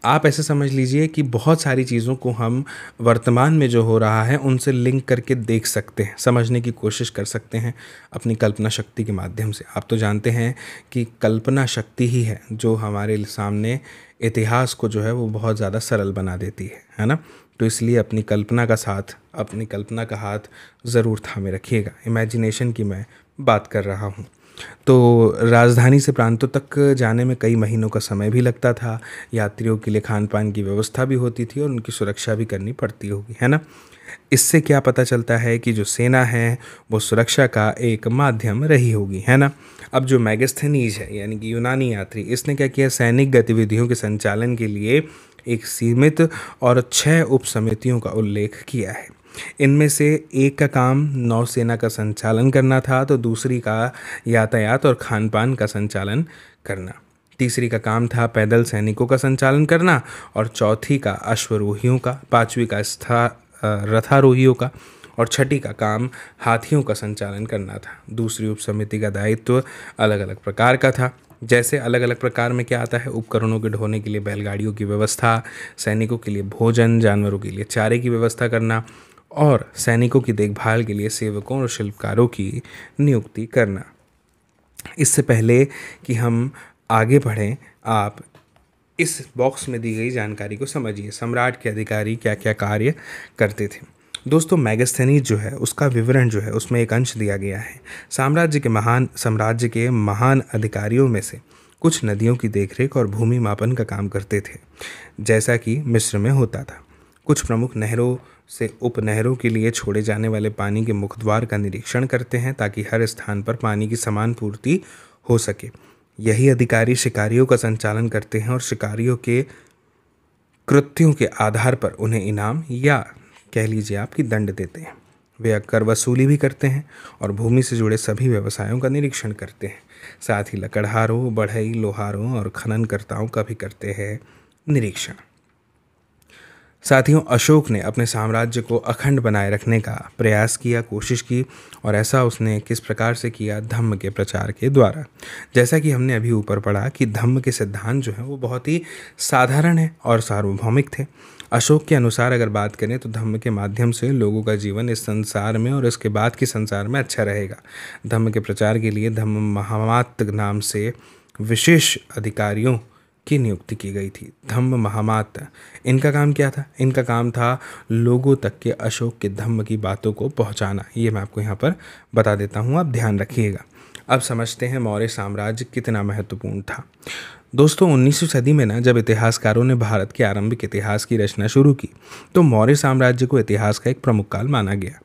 आप ऐसे समझ लीजिए कि बहुत सारी चीज़ों को हम वर्तमान में जो हो रहा है उनसे लिंक करके देख सकते हैं, समझने की कोशिश कर सकते हैं अपनी कल्पना शक्ति के माध्यम से। आप तो जानते हैं कि कल्पना शक्ति ही है जो हमारे सामने इतिहास को जो है वो बहुत ज़्यादा सरल बना देती है ना। तो इसलिए अपनी कल्पना का साथ, अपनी कल्पना का हाथ ज़रूर थामे रखिएगा। इमेजिनेशन की मैं बात कर रहा हूँ। तो राजधानी से प्रांतों तक जाने में कई महीनों का समय भी लगता था। यात्रियों के लिए खान पान की व्यवस्था भी होती थी और उनकी सुरक्षा भी करनी पड़ती होगी, है ना। इससे क्या पता चलता है कि जो सेना है वो सुरक्षा का एक माध्यम रही होगी, है ना। अब जो मैगस्थनीज है यानी कि यूनानी यात्री, इसने क्या किया, सैनिक गतिविधियों के संचालन के लिए एक सीमित और 6 उप समितियों का उल्लेख किया है। इनमें से एक का काम नौसेना का संचालन करना था, तो दूसरी का यातायात और खान पान का संचालन करना, तीसरी का काम था पैदल सैनिकों का संचालन करना, और चौथी का अश्वरोहियों का, पांचवी का रथारोहियों का, और छठी का काम हाथियों का संचालन करना था। दूसरी उप समिति का दायित्व अलग अलग प्रकार का था। जैसे अलग अलग प्रकार में क्या आता है, उपकरणों के ढोने के लिए बैलगाड़ियों की व्यवस्था, सैनिकों के लिए भोजन, जानवरों के लिए चारे की व्यवस्था करना, और सैनिकों की देखभाल के लिए सेवकों और शिल्पकारों की नियुक्ति करना। इससे पहले कि हम आगे बढ़ें, आप इस बॉक्स में दी गई जानकारी को समझिए। सम्राट के अधिकारी क्या क्या कार्य करते थे। दोस्तों, मैगस्थनीज जो है उसका विवरण जो है उसमें एक अंश दिया गया है। साम्राज्य के महान अधिकारियों में से कुछ नदियों की देखरेख और भूमि मापन का काम करते थे, जैसा कि मिस्र में होता था। कुछ प्रमुख नहरों से उपनहरों के लिए छोड़े जाने वाले पानी के मुखद्वार का निरीक्षण करते हैं ताकि हर स्थान पर पानी की समान पूर्ति हो सके। यही अधिकारी शिकारियों का संचालन करते हैं और शिकारियों के कृत्यों के आधार पर उन्हें इनाम या कह लीजिए आपकी दंड देते हैं। वे कर वसूली भी करते हैं और भूमि से जुड़े सभी व्यवसायों का निरीक्षण करते हैं। साथ ही लकड़हारों, बढ़ई, लोहारों और खननकर्ताओं का भी करते हैं निरीक्षण। साथियों, अशोक ने अपने साम्राज्य को अखंड बनाए रखने का प्रयास किया, कोशिश की, और ऐसा उसने किस प्रकार से किया, धम्म के प्रचार के द्वारा। जैसा कि हमने अभी ऊपर पढ़ा कि धम्म के सिद्धांत जो हैं वो बहुत ही साधारण है और सार्वभौमिक थे। अशोक के अनुसार अगर बात करें तो धम्म के माध्यम से लोगों का जीवन इस संसार में और इसके बाद के संसार में अच्छा रहेगा। धम्म के प्रचार के लिए धम्म महामात नाम से विशेष अधिकारियों की नियुक्ति की गई थी। धम्म महामात, इनका काम क्या था? इनका काम था लोगों तक के अशोक के धम्म की बातों को पहुंचाना। ये मैं आपको यहाँ पर बता देता हूँ, आप ध्यान रखिएगा। अब समझते हैं मौर्य साम्राज्य कितना महत्वपूर्ण था। दोस्तों, 19वीं सदी में ना जब इतिहासकारों ने भारत के आरंभिक इतिहास की रचना शुरू की तो मौर्य साम्राज्य को इतिहास का एक प्रमुख काल माना गया।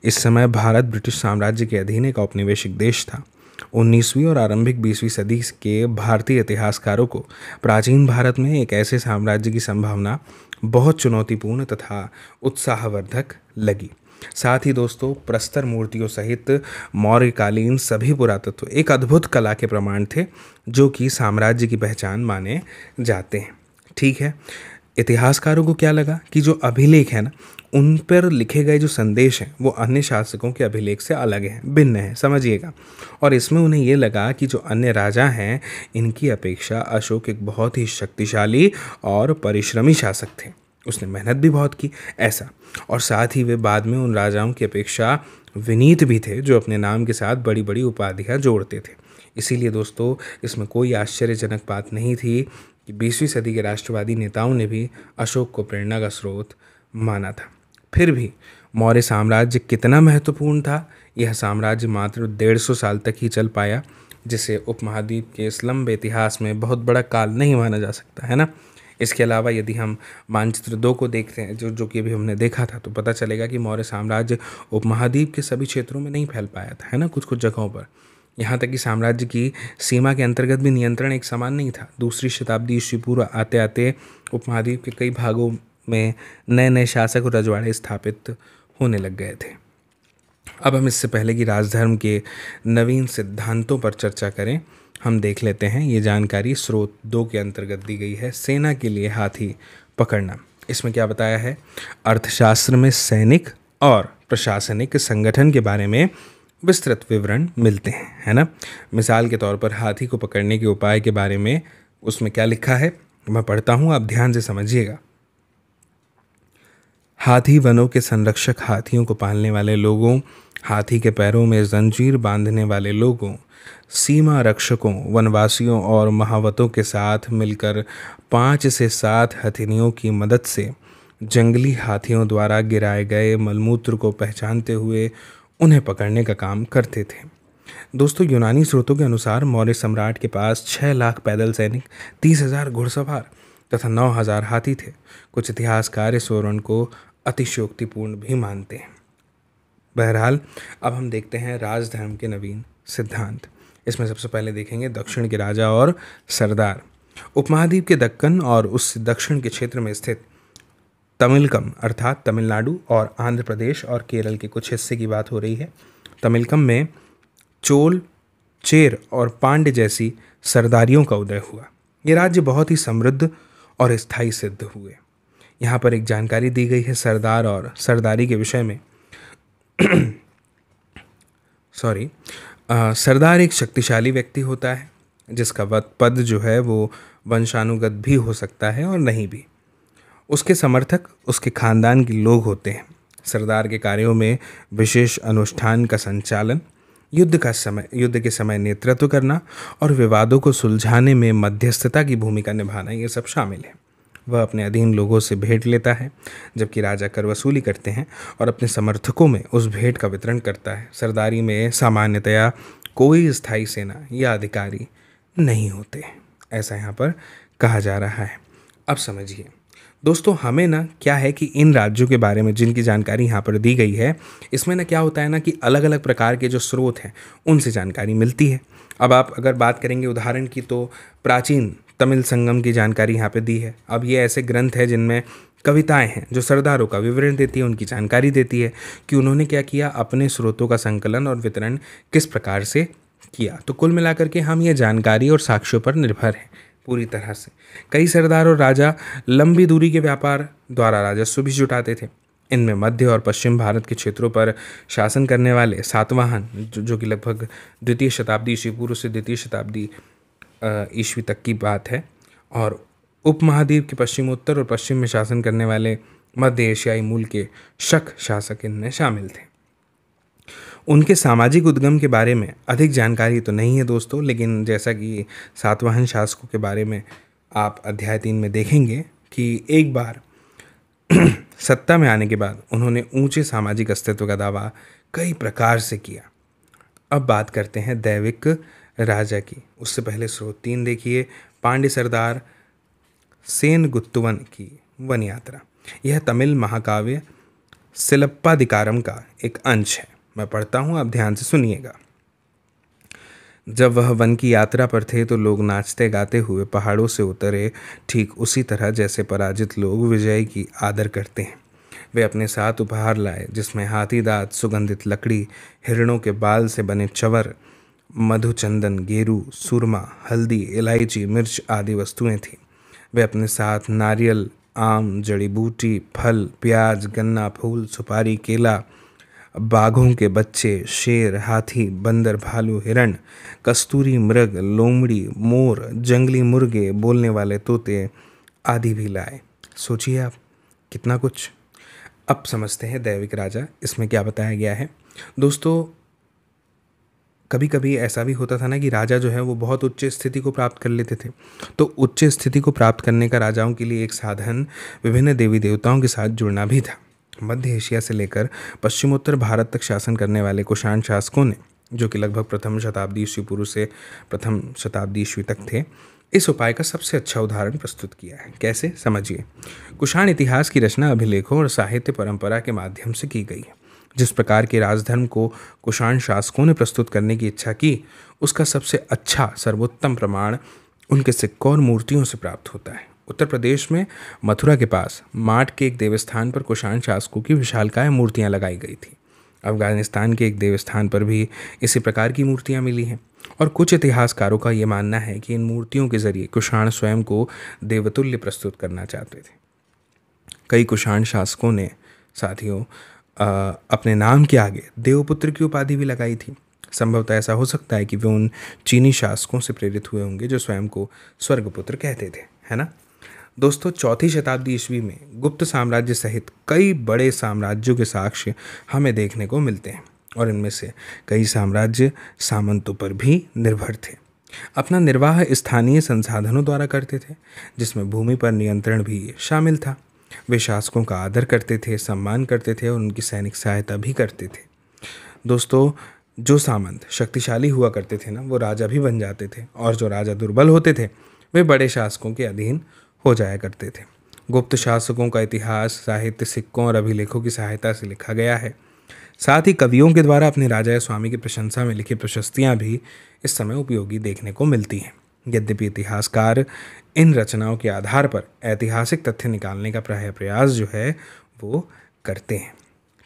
इस समय भारत ब्रिटिश साम्राज्य के अधीन एक औपनिवेशिक देश था। 19वीं और आरंभिक 20वीं सदी के भारतीय इतिहासकारों को प्राचीन भारत में एक ऐसे साम्राज्य की संभावना बहुत चुनौतीपूर्ण तथा उत्साहवर्धक लगी। साथ ही दोस्तों, प्रस्तर मूर्तियों सहित मौर्यकालीन सभी पुरातत्व एक अद्भुत कला के प्रमाण थे जो कि साम्राज्य की पहचान माने जाते हैं। ठीक है, इतिहासकारों को क्या लगा कि जो अभिलेख है ना, उन पर लिखे गए जो संदेश हैं वो अन्य शासकों के अभिलेख से अलग हैं, भिन्न हैं, समझिएगा। और इसमें उन्हें ये लगा कि जो अन्य राजा हैं इनकी अपेक्षा अशोक एक बहुत ही शक्तिशाली और परिश्रमी शासक थे। उसने मेहनत भी बहुत की ऐसा, और साथ ही वे बाद में उन राजाओं की अपेक्षा विनीत भी थे जो अपने नाम के साथ बड़ी बड़ी उपाधियाँ जोड़ते थे। इसीलिए दोस्तों, इसमें कोई आश्चर्यजनक बात नहीं थी कि 20वीं सदी के राष्ट्रवादी नेताओं ने भी अशोक को प्रेरणा का स्रोत माना था। फिर भी मौर्य साम्राज्य कितना महत्वपूर्ण था, यह साम्राज्य मात्र 150 साल तक ही चल पाया, जिसे उपमहाद्वीप के इस लंबे इतिहास में बहुत बड़ा काल नहीं माना जा सकता, है ना। इसके अलावा यदि हम मानचित्र 2 को देखते हैं जो कि अभी हमने देखा था, तो पता चलेगा कि मौर्य साम्राज्य उपमहाद्वीप के सभी क्षेत्रों में नहीं फैल पाया था, है ना, कुछ कुछ जगहों पर। यहाँ तक कि साम्राज्य की सीमा के अंतर्गत भी नियंत्रण एक समान नहीं था। दूसरी शताब्दी ईस्वी पूर्व आते आते उपमहाद्वीप के कई भागों में नए नए शासक और रजवाड़े स्थापित होने लग गए थे। अब हम इससे पहले कि राजधर्म के नवीन सिद्धांतों पर चर्चा करें, हम देख लेते हैं ये जानकारी स्रोत 2 के अंतर्गत दी गई है। सेना के लिए हाथी पकड़ना, इसमें क्या बताया है? अर्थशास्त्र में सैनिक और प्रशासनिक संगठन के बारे में विस्तृत विवरण मिलते हैं, है ना। मिसाल के तौर पर हाथी को पकड़ने के उपाय के बारे में उसमें क्या लिखा है? मैं पढ़ता हूँ, आप ध्यान से समझिएगा। हाथी वनों के संरक्षक, हाथियों को पालने वाले लोगों, हाथी के पैरों में जंजीर बांधने वाले लोगों, सीमा रक्षकों, वनवासियों और महावतों के साथ मिलकर 5 से 7 हथिनियों की मदद से जंगली हाथियों द्वारा गिराए गए मलमूत्र को पहचानते हुए उन्हें पकड़ने का काम करते थे। दोस्तों, यूनानी स्रोतों के अनुसार मौर्य सम्राट के पास 6 लाख पैदल सैनिक, 30,000 घुड़सवार तथा 9,000 हाथी थे। कुछ इतिहासकार इस वर्णन को अतिशयोक्तिपूर्ण भी मानते हैं। बहरहाल, अब हम देखते हैं राजधर्म के नवीन सिद्धांत। इसमें सबसे पहले देखेंगे दक्षिण के राजा और सरदार। उपमहाद्वीप के दक्कन और उससे दक्षिण के क्षेत्र में स्थित तमिलकम अर्थात तमिलनाडु और आंध्र प्रदेश और केरल के कुछ हिस्से की बात हो रही है। तमिलकम में चोल, चेर और पांड्य जैसी सरदारियों का उदय हुआ। ये राज्य बहुत ही समृद्ध और स्थायी सिद्ध हुए। यहाँ पर एक जानकारी दी गई है सरदार और सरदारी के विषय में। सरदार एक शक्तिशाली व्यक्ति होता है जिसका पद जो है वो वंशानुगत भी हो सकता है और नहीं भी। उसके समर्थक उसके खानदान के लोग होते हैं। सरदार के कार्यों में विशेष अनुष्ठान का संचालन, युद्ध के समय नेतृत्व करना और विवादों को सुलझाने में मध्यस्थता की भूमिका निभाना, ये सब शामिल है। वह अपने अधीन लोगों से भेंट लेता है, जबकि राजा कर वसूली करते हैं और अपने समर्थकों में उस भेंट का वितरण करता है। सरदारी में सामान्यतया कोई स्थायी सेना या अधिकारी नहीं होते, ऐसा यहाँ पर कहा जा रहा है। अब समझिए दोस्तों, हमें ना क्या है कि इन राज्यों के बारे में जिनकी जानकारी यहाँ पर दी गई है, इसमें ना क्या होता है ना कि अलग अलग प्रकार के जो स्रोत हैं उनसे जानकारी मिलती है। अब आप अगर बात करेंगे उदाहरण की, तो प्राचीन तमिल संगम की जानकारी यहाँ पे दी है। अब ये ऐसे ग्रंथ है जिनमें कविताएं हैं जो सरदारों का विवरण देती है, उनकी जानकारी देती है कि उन्होंने क्या किया, अपने स्रोतों का संकलन और वितरण किस प्रकार से किया। तो कुल मिलाकर के हम ये जानकारी और साक्ष्यों पर निर्भर हैं पूरी तरह से। कई सरदार और राजा लंबी दूरी के व्यापार द्वारा राजस्व भी जुटाते थे। इनमें मध्य और पश्चिम भारत के क्षेत्रों पर शासन करने वाले सातवाहन, जो कि लगभग 2वीं शताब्दी ईस्वी पूर्व से 2वीं शताब्दी ईस्वी तक की बात है, और उपमहाद्वीप के पश्चिमोत्तर और पश्चिम में शासन करने वाले मध्य एशियाई मूल के शक शासक इनमें शामिल थे। उनके सामाजिक उद्गम के बारे में अधिक जानकारी तो नहीं है दोस्तों, लेकिन जैसा कि सातवाहन शासकों के बारे में आप अध्याय 3 में देखेंगे कि एक बार सत्ता में आने के बाद उन्होंने ऊंचे सामाजिक अस्तित्व का दावा कई प्रकार से किया। अब बात करते हैं दैविक राजा की। उससे पहले स्रोत 3 देखिए, पांड्य सरदार सेनगुत्तवन की वन यात्रा। यह तमिल महाकाव्य सिलप्पादिकारम का एक अंश है। मैं पढ़ता हूँ, आप ध्यान से सुनिएगा। जब वह वन की यात्रा पर थे तो लोग नाचते गाते हुए पहाड़ों से उतरे, ठीक उसी तरह जैसे पराजित लोग विजय की आदर करते हैं। वे अपने साथ उपहार लाए, जिसमें हाथी दांत, सुगंधित लकड़ी, हिरणों के बाल से बने चवर, मधुचंदन, गेरू, सुरमा, हल्दी, इलायची, मिर्च आदि वस्तुएं थीं। वे अपने साथ नारियल, आम, जड़ी बूटी, फल, प्याज, गन्ना, फूल, सुपारी, केला, बाघों के बच्चे, शेर, हाथी, बंदर, भालू, हिरण, कस्तूरी मृग, लोमड़ी, मोर, जंगली मुर्गे, बोलने वाले तोते आदि भी लाए। सोचिए आप, कितना कुछ। अब समझते हैं दैविक राजा, इसमें क्या बताया गया है। दोस्तों, कभी कभी ऐसा भी होता था ना कि राजा जो है वो बहुत उच्च स्थिति को प्राप्त कर लेते थे। तो उच्च स्थिति को प्राप्त करने का राजाओं के लिए एक साधन विभिन्न देवी देवताओं के साथ जुड़ना भी था। मध्य एशिया से लेकर पश्चिमोत्तर भारत तक शासन करने वाले कुषाण शासकों ने, जो कि लगभग प्रथम शताब्दी ईस्वी पूर्व से प्रथम शताब्दी ईस्वी तक थे, इस उपाय का सबसे अच्छा उदाहरण प्रस्तुत किया है। कैसे, समझिए। कुषाण इतिहास की रचना अभिलेखों और साहित्य परंपरा के माध्यम से की गई है। जिस प्रकार के राजधर्म को कुषाण शासकों ने प्रस्तुत करने की इच्छा की, उसका सबसे अच्छा सर्वोत्तम प्रमाण उनके सिक्कों और मूर्तियों से प्राप्त होता है। उत्तर प्रदेश में मथुरा के पास माट के एक देवस्थान पर कुषाण शासकों की विशालकाय मूर्तियां लगाई गई थी। अफगानिस्तान के एक देवस्थान पर भी इसी प्रकार की मूर्तियां मिली हैं, और कुछ इतिहासकारों का ये मानना है कि इन मूर्तियों के जरिए कुषाण स्वयं को देवतुल्य प्रस्तुत करना चाहते थे। कई कुषाण शासकों ने साथियों अपने नाम के आगे देवपुत्र की उपाधि भी लगाई थी। संभवतः ऐसा हो सकता है कि वे उन चीनी शासकों से प्रेरित हुए होंगे जो स्वयं को स्वर्गपुत्र कहते थे, है ना। दोस्तों 4वीं शताब्दी ईस्वी में गुप्त साम्राज्य सहित कई बड़े साम्राज्यों के साक्ष्य हमें देखने को मिलते हैं और इनमें से कई साम्राज्य सामंतों पर भी निर्भर थे। अपना निर्वाह स्थानीय संसाधनों द्वारा करते थे, जिसमें भूमि पर नियंत्रण भी शामिल था। वे शासकों का आदर करते थे, सम्मान करते थे और उनकी सैनिक सहायता भी करते थे। दोस्तों, जो सामंत शक्तिशाली हुआ करते थे ना, वो राजा भी बन जाते थे, और जो राजा दुर्बल होते थे वे बड़े शासकों के अधीन हो जाया करते थे। गुप्त शासकों का इतिहास साहित्य, सिक्कों और अभिलेखों की सहायता से लिखा गया है। साथ ही कवियों के द्वारा अपने राजा या स्वामी की प्रशंसा में लिखी प्रशस्तियाँ भी इस समय उपयोगी देखने को मिलती हैं। यद्यपि इतिहासकार इन रचनाओं के आधार पर ऐतिहासिक तथ्य निकालने का प्रयास जो है वो करते हैं।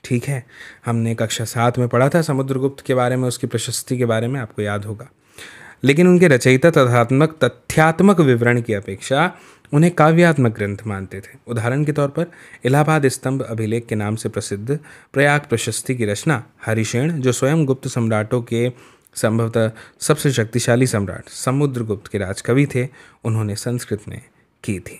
ठीक है, हमने कक्षा 7 में पढ़ा था समुद्रगुप्त के बारे में, उसकी प्रशस्ति के बारे में, आपको याद होगा। लेकिन उनके रचयिता तथ्यात्मक विवरण की अपेक्षा उन्हें काव्यात्मक ग्रंथ मानते थे। उदाहरण के तौर पर इलाहाबाद स्तंभ अभिलेख के नाम से प्रसिद्ध प्रयाग प्रशस्ति की रचना हरिशेन, जो स्वयं गुप्त सम्राटों के संभवतः सबसे शक्तिशाली सम्राट समुद्रगुप्त के राजकवि थे, उन्होंने संस्कृत में की थी।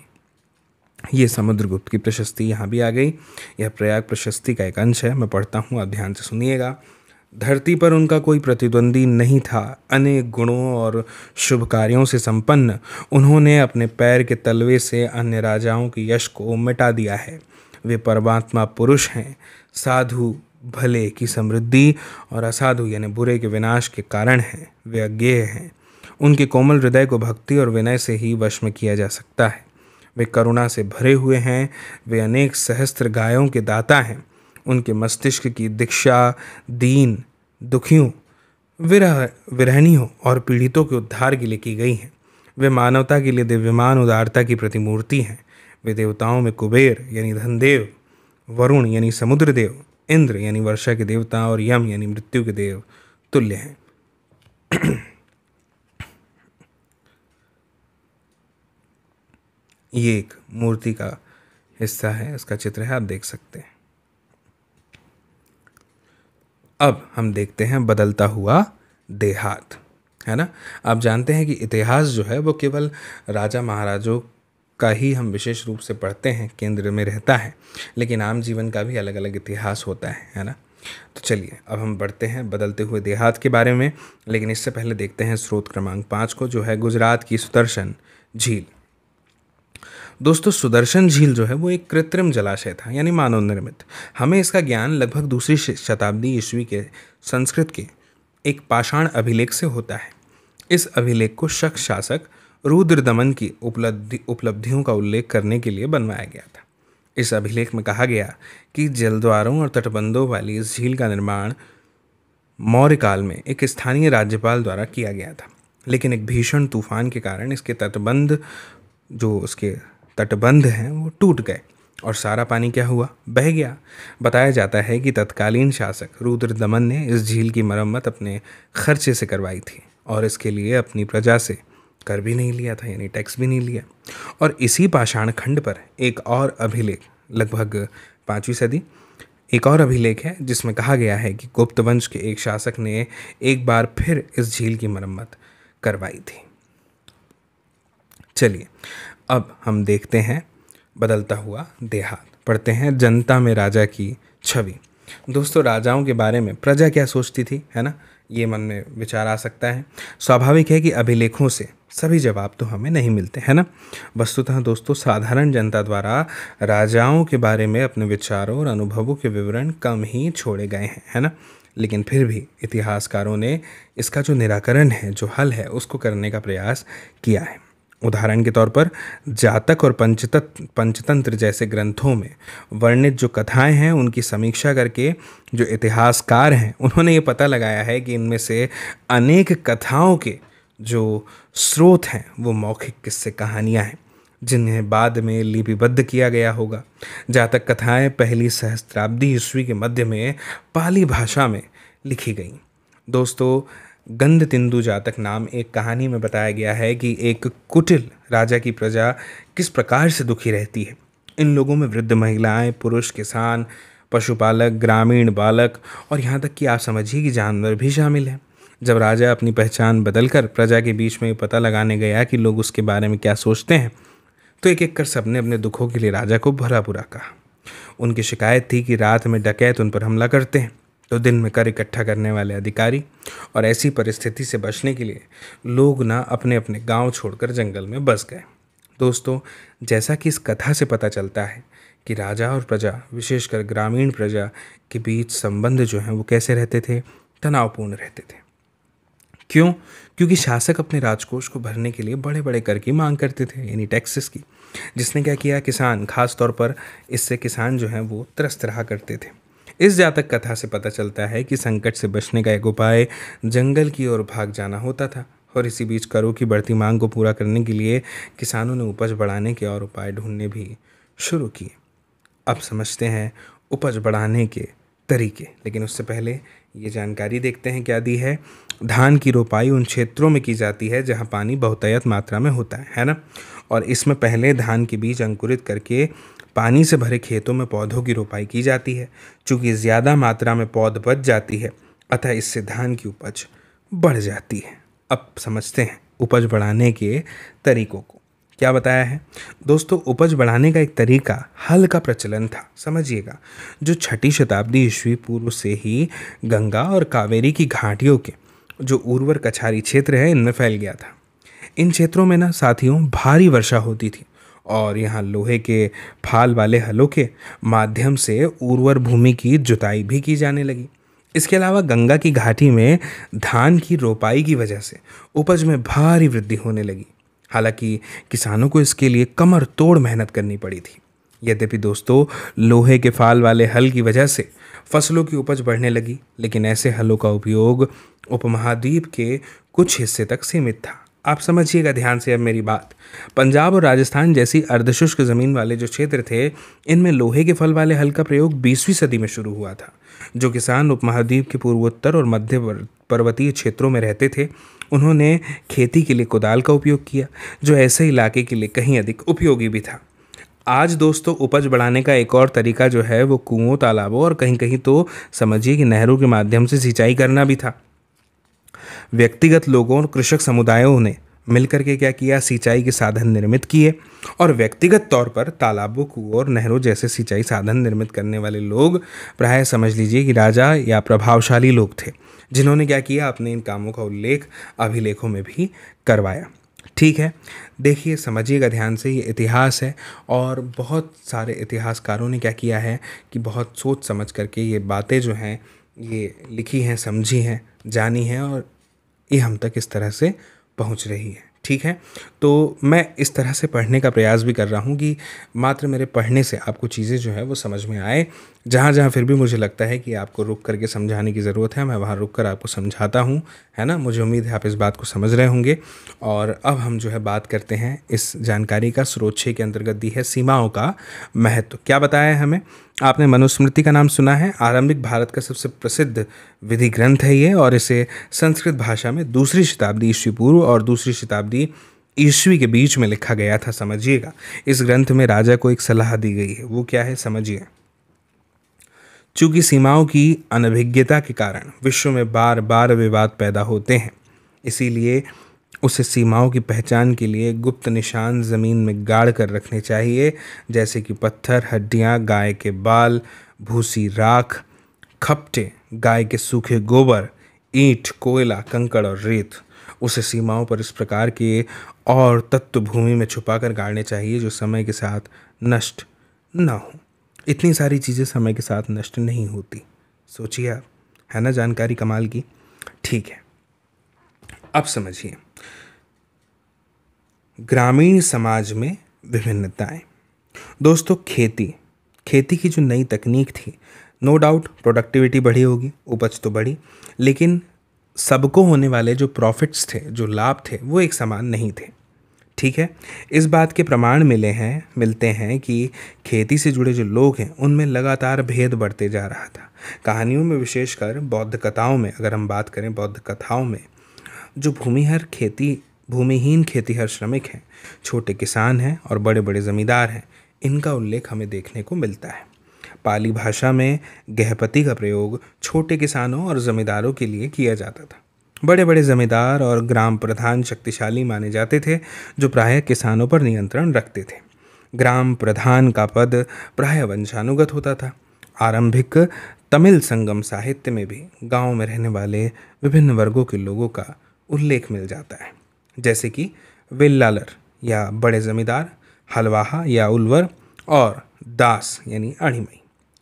ये समुद्रगुप्त की प्रशस्ति यहाँ भी आ गई। यह प्रयाग प्रशस्ति का एक अंश है, मैं पढ़ता हूँ, आप ध्यान से सुनिएगा। धरती पर उनका कोई प्रतिद्वंदी नहीं था। अनेक गुणों और शुभ कार्यों से संपन्न उन्होंने अपने पैर के तलवे से अन्य राजाओं के यश को मिटा दिया है। वे परमात्मा पुरुष हैं, साधु भले की समृद्धि और असाधु यानी बुरे के विनाश के कारण हैं। वे अज्ञेय हैं। उनके कोमल हृदय को भक्ति और विनय से ही वश में किया जा सकता है। वे करुणा से भरे हुए हैं। वे अनेक सहस्त्र गायों के दाता हैं। उनके मस्तिष्क की दीक्षा दीन, दुखियों, विरहणियों और पीड़ितों के उद्धार के लिए की गई हैं। वे मानवता के लिए दिव्यमान उदारता की प्रतिमूर्ति हैं। वे देवताओं में कुबेर यानी धनदेव, वरुण यानी समुद्र देव, इंद्र यानी वर्षा के देवता और यम यानी मृत्यु के देव तुल्य हैं। ये एक मूर्ति का हिस्सा है, इसका चित्र है, आप देख सकते हैं। अब हम देखते हैं बदलता हुआ देहात, है ना। आप जानते हैं कि इतिहास जो है वो केवल राजा महाराजों का ही हम विशेष रूप से पढ़ते हैं, केंद्र में रहता है, लेकिन आम जीवन का भी अलग अलग इतिहास होता है ना। तो चलिए अब हम बढ़ते हैं बदलते हुए देहात के बारे में, लेकिन इससे पहले देखते हैं स्रोत क्रमांक 5 को, जो है गुजरात की सुदर्शन झील। दोस्तों, सुदर्शन झील जो है वो एक कृत्रिम जलाशय था, यानी मानव निर्मित। हमें इसका ज्ञान लगभग 2वीं शताब्दी ईस्वी के संस्कृत के एक पाषाण अभिलेख से होता है। इस अभिलेख को शक शासक रुद्रदमन की उपलब्धियों का उल्लेख करने के लिए बनवाया गया था। इस अभिलेख में कहा गया कि जलद्वारों और तटबंधों वाली इस झील का निर्माण मौर्य काल में एक स्थानीय राज्यपाल द्वारा किया गया था, लेकिन एक भीषण तूफान के कारण इसके तटबंध हैं वो टूट गए और सारा पानी क्या हुआ, बह गया। बताया जाता है कि तत्कालीन शासक रुद्रदमन ने इस झील की मरम्मत अपने खर्चे से करवाई थी और इसके लिए अपनी प्रजा से कर भी नहीं लिया था, यानी टैक्स भी नहीं लिया। और इसी पाषाण खंड पर एक और अभिलेख, लगभग 5वीं सदी, एक और अभिलेख है जिसमें कहा गया है कि गुप्त वंश के एक शासक ने एक बार फिर इस झील की मरम्मत करवाई थी। चलिए अब हम देखते हैं बदलता हुआ देहात। पढ़ते हैं जनता में राजा की छवि। दोस्तों, राजाओं के बारे में प्रजा क्या सोचती थी, है ना, ये मन में विचार आ सकता है। स्वाभाविक है कि अभिलेखों से सभी जवाब तो हमें नहीं मिलते, है ना। वस्तुतः दोस्तों, साधारण जनता द्वारा राजाओं के बारे में अपने विचारों और अनुभवों के विवरण कम ही छोड़े गए हैं, है ना। लेकिन फिर भी इतिहासकारों ने इसका जो निराकरण है, जो हल है, उसको करने का प्रयास किया है। उदाहरण के तौर पर जातक और पंचतंत्र जैसे ग्रंथों में वर्णित जो कथाएं हैं, उनकी समीक्षा करके जो इतिहासकार हैं उन्होंने ये पता लगाया है कि इनमें से अनेक कथाओं के जो स्रोत हैं वो मौखिक किस्से कहानियां हैं, जिन्हें बाद में लिपिबद्ध किया गया होगा। जातक कथाएं पहली सहस्त्राब्दी ईस्वी के मध्य में पाली भाषा में लिखी गई। दोस्तों, गंधतिंदु जातक नाम एक कहानी में बताया गया है कि एक कुटिल राजा की प्रजा किस प्रकार से दुखी रहती है। इन लोगों में वृद्ध महिलाएं, पुरुष किसान, पशुपालक, ग्रामीण बालक और यहाँ तक कि आप समझिए कि जानवर भी शामिल हैं। जब राजा अपनी पहचान बदलकर प्रजा के बीच में पता लगाने गया कि लोग उसके बारे में क्या सोचते हैं, तो एक एक कर सबने अपने दुखों के लिए राजा को भला बुरा कहा। उनकी शिकायत थी कि रात में डकैत उन पर हमला करते हैं तो दिन में कर इकट्ठा करने वाले अधिकारी, और ऐसी परिस्थिति से बचने के लिए लोग ना अपने अपने गांव छोड़कर जंगल में बस गए। दोस्तों, जैसा कि इस कथा से पता चलता है कि राजा और प्रजा, विशेषकर ग्रामीण प्रजा के बीच संबंध जो हैं वो कैसे रहते थे, तनावपूर्ण रहते थे। क्यों? क्योंकि शासक अपने राजकोष को भरने के लिए बड़े बड़े कर की मांग करते थे, यानी टैक्सेस की, जिसने क्या किया, किसान, खास तौर पर इससे किसान जो हैं वो त्रस्त रहा करते थे। इस जातक कथा से पता चलता है कि संकट से बचने का एक उपाय जंगल की ओर भाग जाना होता था, और इसी बीच करों की बढ़ती मांग को पूरा करने के लिए किसानों ने उपज बढ़ाने के और उपाय ढूंढने भी शुरू किए। अब समझते हैं उपज बढ़ाने के तरीके, लेकिन उससे पहले ये जानकारी देखते हैं क्या दी है। धान की रोपाई उन क्षेत्रों में की जाती है जहाँ पानी बहुतायत मात्रा में होता है ना। और इसमें पहले धान के बीज अंकुरित करके पानी से भरे खेतों में पौधों की रोपाई की जाती है। चूँकि ज़्यादा मात्रा में पौध बच जाती है, अतः इससे धान की उपज बढ़ जाती है। अब समझते हैं उपज बढ़ाने के तरीकों को। क्या बताया है दोस्तों? उपज बढ़ाने का एक तरीका हल का प्रचलन था, समझिएगा, जो 6ठी शताब्दी ईस्वी पूर्व से ही गंगा और कावेरी की घाटियों के जो उर्वर कछारी क्षेत्र है इनमें फैल गया था। इन क्षेत्रों में ना साथियों भारी वर्षा होती थी, और यहाँ लोहे के फाल वाले हलों के माध्यम से उर्वर भूमि की जुताई भी की जाने लगी। इसके अलावा गंगा की घाटी में धान की रोपाई की वजह से उपज में भारी वृद्धि होने लगी। हालांकि किसानों को इसके लिए कमर तोड़ मेहनत करनी पड़ी थी। यद्यपि दोस्तों लोहे के फाल वाले हल की वजह से फसलों की उपज बढ़ने लगी, लेकिन ऐसे हलों का उपयोग उपमहाद्वीप के कुछ हिस्से तक सीमित था। आप समझिएगा ध्यान से अब मेरी बात। पंजाब और राजस्थान जैसी अर्धशुष्क ज़मीन वाले जो क्षेत्र थे, इनमें लोहे के फल वाले हल का प्रयोग 20वीं सदी में शुरू हुआ था। जो किसान उपमहाद्वीप के पूर्वोत्तर और मध्य पर्वतीय क्षेत्रों में रहते थे, उन्होंने खेती के लिए कुदाल का उपयोग किया, जो ऐसे इलाके के लिए कहीं अधिक उपयोगी भी था। आज दोस्तों उपज बढ़ाने का एक और तरीका जो है वो कुओं, तालाबों और कहीं कहीं तो समझिए कि नहरों के माध्यम से सिंचाई करना भी था। व्यक्तिगत लोगों और कृषक समुदायों ने मिलकर के क्या किया, सिंचाई के साधन निर्मित किए, और व्यक्तिगत तौर पर तालाबों, कुओं और नहरों जैसे सिंचाई साधन निर्मित करने वाले लोग प्रायः समझ लीजिए कि राजा या प्रभावशाली लोग थे, जिन्होंने क्या किया, अपने इन कामों का उल्लेख अभिलेखों में भी करवाया। ठीक है, देखिए समझिएगा ध्यान से, ये इतिहास है, और बहुत सारे इतिहासकारों ने क्या किया है कि बहुत सोच समझ करके ये बातें जो हैं ये लिखी हैं, समझी हैं, जानी हैं, और ये हम तक इस तरह से पहुंच रही है। ठीक है, तो मैं इस तरह से पढ़ने का प्रयास भी कर रहा हूँ कि मात्र मेरे पढ़ने से आपको चीज़ें जो है वो समझ में आए। जहाँ जहाँ फिर भी मुझे लगता है कि आपको रुक करके समझाने की ज़रूरत है, मैं वहाँ रुक कर आपको समझाता हूँ, है ना। मुझे उम्मीद है आप इस बात को समझ रहे होंगे। और अब हम जो है बात करते हैं इस जानकारी का। स्रोत 6 के अंतर्गत दी है सीमाओं का महत्व। क्या बताया है हमें? आपने मनुस्मृति का नाम सुना है, आरंभिक भारत का सबसे प्रसिद्ध विधि ग्रंथ है ये, और इसे संस्कृत भाषा में 2री शताब्दी ईस्वी पूर्व और 2री शताब्दी ईस्वी के बीच में लिखा गया था। समझिएगा, इस ग्रंथ में राजा को एक सलाह दी गई है, वो क्या है समझिए। चूंकि सीमाओं की अनभिज्ञता के कारण विश्व में बार बार विवाद पैदा होते हैं, इसीलिए उसे सीमाओं की पहचान के लिए गुप्त निशान ज़मीन में गाड़ कर रखने चाहिए, जैसे कि पत्थर, हड्डियाँ, गाय के बाल, भूसी राख, खपटे, गाय के सूखे गोबर, ईंट, कोयला, कंकड़ और रेत। उसे सीमाओं पर इस प्रकार के और तत्व भूमि में छुपाकर गाड़ने चाहिए जो समय के साथ नष्ट ना हो। इतनी सारी चीज़ें समय के साथ नष्ट नहीं होती, सोचिए आप, है ना जानकारी कमाल की। ठीक है, अब समझिए ग्रामीण समाज में विभिन्नताएं। दोस्तों खेती की जो नई तकनीक थी, नो डाउट प्रोडक्टिविटी बढ़ी होगी, उपज तो बढ़ी, लेकिन सबको होने वाले जो प्रॉफिट्स थे, जो लाभ थे, वो एक समान नहीं थे। ठीक है, इस बात के प्रमाण मिलते हैं कि खेती से जुड़े जो लोग हैं उनमें लगातार भेद बढ़ते जा रहा था। कहानियों में, विशेषकर बौद्ध कथाओं में, अगर हम बात करें बौद्ध कथाओं में, जो भूमिहीन खेतीहर श्रमिक हैं, छोटे किसान हैं और बड़े बड़े ज़मींदार हैं, इनका उल्लेख हमें देखने को मिलता है। पाली भाषा में गृहपति का प्रयोग छोटे किसानों और ज़मींदारों के लिए किया जाता था। बड़े बड़े ज़मींदार और ग्राम प्रधान शक्तिशाली माने जाते थे, जो प्रायः किसानों पर नियंत्रण रखते थे। ग्राम प्रधान का पद प्राय वंशानुगत होता था। आरंभिक तमिल संगम साहित्य में भी गांव में रहने वाले विभिन्न वर्गों के लोगों का उल्लेख मिल जाता है, जैसे कि वेल्लालर या बड़े जमींदार, हलवाहा या उलवर, और दास यानी अणिमई।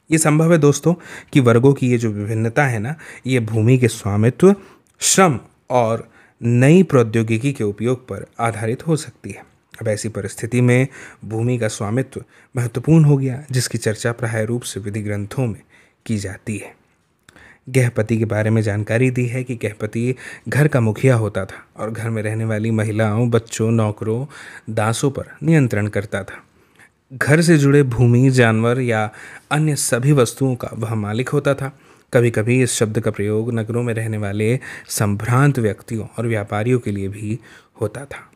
ये संभव है दोस्तों कि वर्गों की ये जो विभिन्नता है ना, ये भूमि के स्वामित्व, श्रम और नई प्रौद्योगिकी के उपयोग पर आधारित हो सकती है। अब ऐसी परिस्थिति में भूमि का स्वामित्व महत्वपूर्ण हो गया, जिसकी चर्चा प्राय रूप से विधि ग्रंथों में की जाती है। गृहपति के बारे में जानकारी दी है कि गृहपति घर का मुखिया होता था और घर में रहने वाली महिलाओं, बच्चों, नौकरों, दासों पर नियंत्रण करता था। घर से जुड़े भूमि, जानवर या अन्य सभी वस्तुओं का वह मालिक होता था। कभी कभी इस शब्द का प्रयोग नगरों में रहने वाले संभ्रांत व्यक्तियों और व्यापारियों के लिए भी होता था।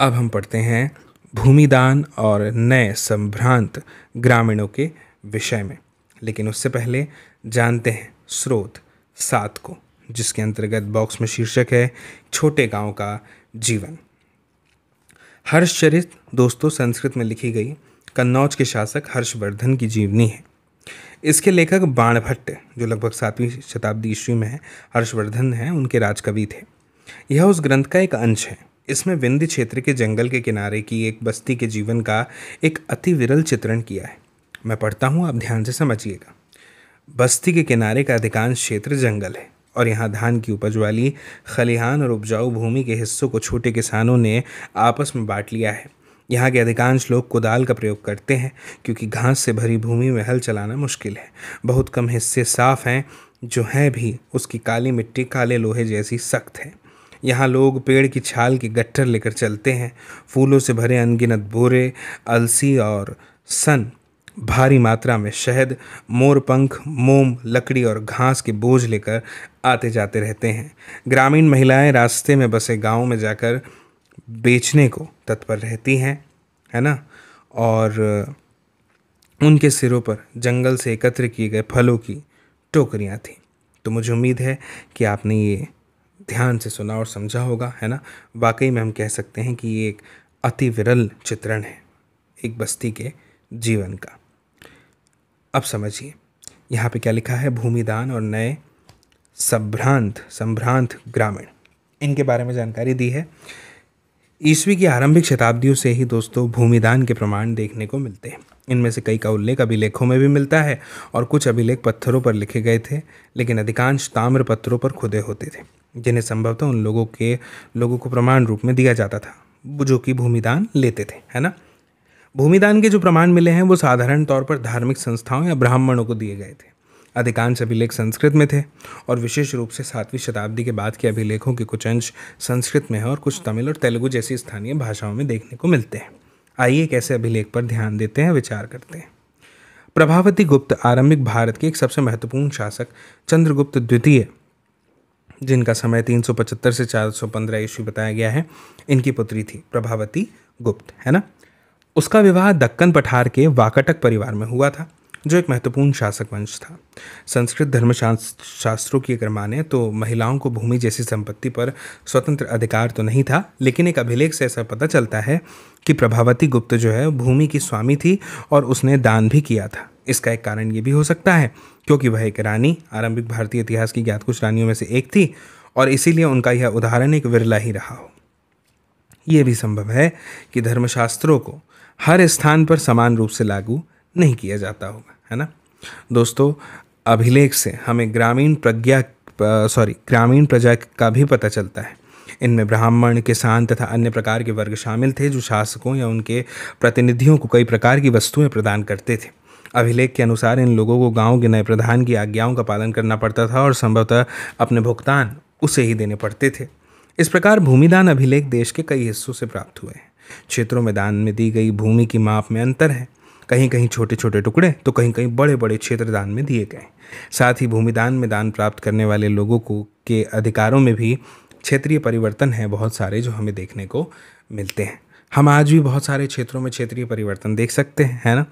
अब हम पढ़ते हैं भूमिदान और नए संभ्रांत ग्रामीणों के विषय में, लेकिन उससे पहले जानते हैं स्रोत 7 को, जिसके अंतर्गत बॉक्स में शीर्षक है छोटे गांव का जीवन। हर्षचरित दोस्तों संस्कृत में लिखी गई कन्नौज के शासक हर्षवर्धन की जीवनी है। इसके लेखक बाणभट्ट, जो लगभग 7वीं शताब्दी ईस्वी में है, हर्षवर्धन हैं, उनके राजकवि थे। यह उस ग्रंथ का एक अंश है। इसमें विंध्य क्षेत्र के जंगल के किनारे की एक बस्ती के जीवन का एक अति विरल चित्रण किया है। मैं पढ़ता हूँ, आप ध्यान से समझिएगा। बस्ती के किनारे का अधिकांश क्षेत्र जंगल है और यहाँ धान की उपज वाली खलिहान और उपजाऊ भूमि के हिस्सों को छोटे किसानों ने आपस में बांट लिया है। यहाँ के अधिकांश लोग कुदाल का प्रयोग करते हैं, क्योंकि घास से भरी भूमि में हल चलाना मुश्किल है। बहुत कम हिस्से साफ हैं, जो हैं भी उसकी काली मिट्टी काले लोहे जैसी सख्त है। यहाँ लोग पेड़ की छाल के गट्ठर लेकर चलते हैं। फूलों से भरे अनगिनत बोरे, अलसी और सन, भारी मात्रा में शहद, मोरपंख, मोम, लकड़ी और घास के बोझ लेकर आते जाते रहते हैं। ग्रामीण महिलाएं रास्ते में बसे गांव में जाकर बेचने को तत्पर रहती हैं, है ना, और उनके सिरों पर जंगल से एकत्र किए गए फलों की टोकरियां थीं। तो मुझे उम्मीद है कि आपने ये ध्यान से सुना और समझा होगा, है ना। वाकई में हम कह सकते हैं कि ये एक अति विरल चित्रण है एक बस्ती के जीवन का। अब समझिए यहाँ पे क्या लिखा है, भूमिदान और नए संभ्रांत ग्रामीण, इनके बारे में जानकारी दी है। ईस्वी की आरंभिक शताब्दियों से ही दोस्तों भूमिदान के प्रमाण देखने को मिलते हैं। इनमें से कई का उल्लेख अभिलेखों में भी मिलता है और कुछ अभिलेख पत्थरों पर लिखे गए थे, लेकिन अधिकांश ताम्र पत्रों पर खुदे होते थे, जिन्हें संभवतः उन लोगों को प्रमाण रूप में दिया जाता था जो कि भूमिदान लेते थे, है ना। भूमिदान के जो प्रमाण मिले हैं वो साधारण तौर पर धार्मिक संस्थाओं या ब्राह्मणों को दिए गए थे। अधिकांश अभिलेख संस्कृत में थे और विशेष रूप से 7वीं शताब्दी के बाद के अभिलेखों के कुछ अंश संस्कृत में है और कुछ तमिल और तेलुगु जैसी स्थानीय भाषाओं में देखने को मिलते हैं। आइए एक ऐसे अभिलेख पर ध्यान देते हैं, विचार करते हैं। प्रभावती गुप्त आरंभिक भारत के एक सबसे महत्वपूर्ण शासक चंद्रगुप्त द्वितीय, जिनका समय 375 से 415 ईस्वी बताया गया है, इनकी पुत्री थी प्रभावती गुप्त, है ना। उसका विवाह दक्कन पठार के वाकटक परिवार में हुआ था, जो एक महत्वपूर्ण शासक वंश था। संस्कृत धर्मशास्त्रों की अगर माने तो महिलाओं को भूमि जैसी संपत्ति पर स्वतंत्र अधिकार तो नहीं था, लेकिन एक अभिलेख से ऐसा पता चलता है कि प्रभावती गुप्त जो है भूमि की स्वामी थी और उसने दान भी किया था। इसका एक कारण ये भी हो सकता है क्योंकि वह एक रानी, आरंभिक भारतीय इतिहास की ज्ञात कुछ रानियों में से एक थी और इसीलिए उनका यह उदाहरण एक विरला ही रहा हो। यह भी संभव है कि धर्मशास्त्रों को हर स्थान पर समान रूप से लागू नहीं किया जाता होगा, है ना। दोस्तों, अभिलेख से हमें ग्रामीण प्रजा का भी पता चलता है। इनमें ब्राह्मण, किसान तथा अन्य प्रकार के वर्ग शामिल थे जो शासकों या उनके प्रतिनिधियों को कई प्रकार की वस्तुएं प्रदान करते थे। अभिलेख के अनुसार इन लोगों को गांव के नए प्रधान की आज्ञाओं का पालन करना पड़ता था और संभवतः अपने भुगतान उसे ही देने पड़ते थे। इस प्रकार भूमिदान अभिलेख देश के कई हिस्सों से प्राप्त हुए हैं। क्षेत्रों में दान में दी गई भूमि की माप में अंतर है, कहीं कहीं छोटे छोटे टुकड़े तो कहीं कहीं बड़े बड़े क्षेत्र दान में दिए गए। साथ ही भूमिदान में दान प्राप्त करने वाले लोगों को के अधिकारों में भी क्षेत्रीय परिवर्तन है बहुत सारे जो हमें देखने को मिलते हैं। हम आज भी बहुत सारे क्षेत्रों में क्षेत्रीय परिवर्तन देख सकते हैं, है ना।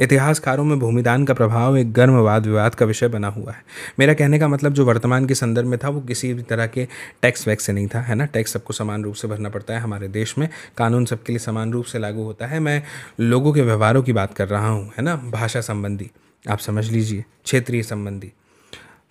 इतिहासकारों में भूमिदान का प्रभाव एक गर्म वाद विवाद का विषय बना हुआ है। मेरा कहने का मतलब जो वर्तमान के संदर्भ में था वो किसी भी तरह के टैक्स वैक्स से नहीं था, है ना। टैक्स सबको समान रूप से भरना पड़ता है हमारे देश में, कानून सबके लिए समान रूप से लागू होता है। मैं लोगों के व्यवहारों की बात कर रहा हूँ, है ना, भाषा संबंधी, आप समझ लीजिए, क्षेत्रीय संबंधी।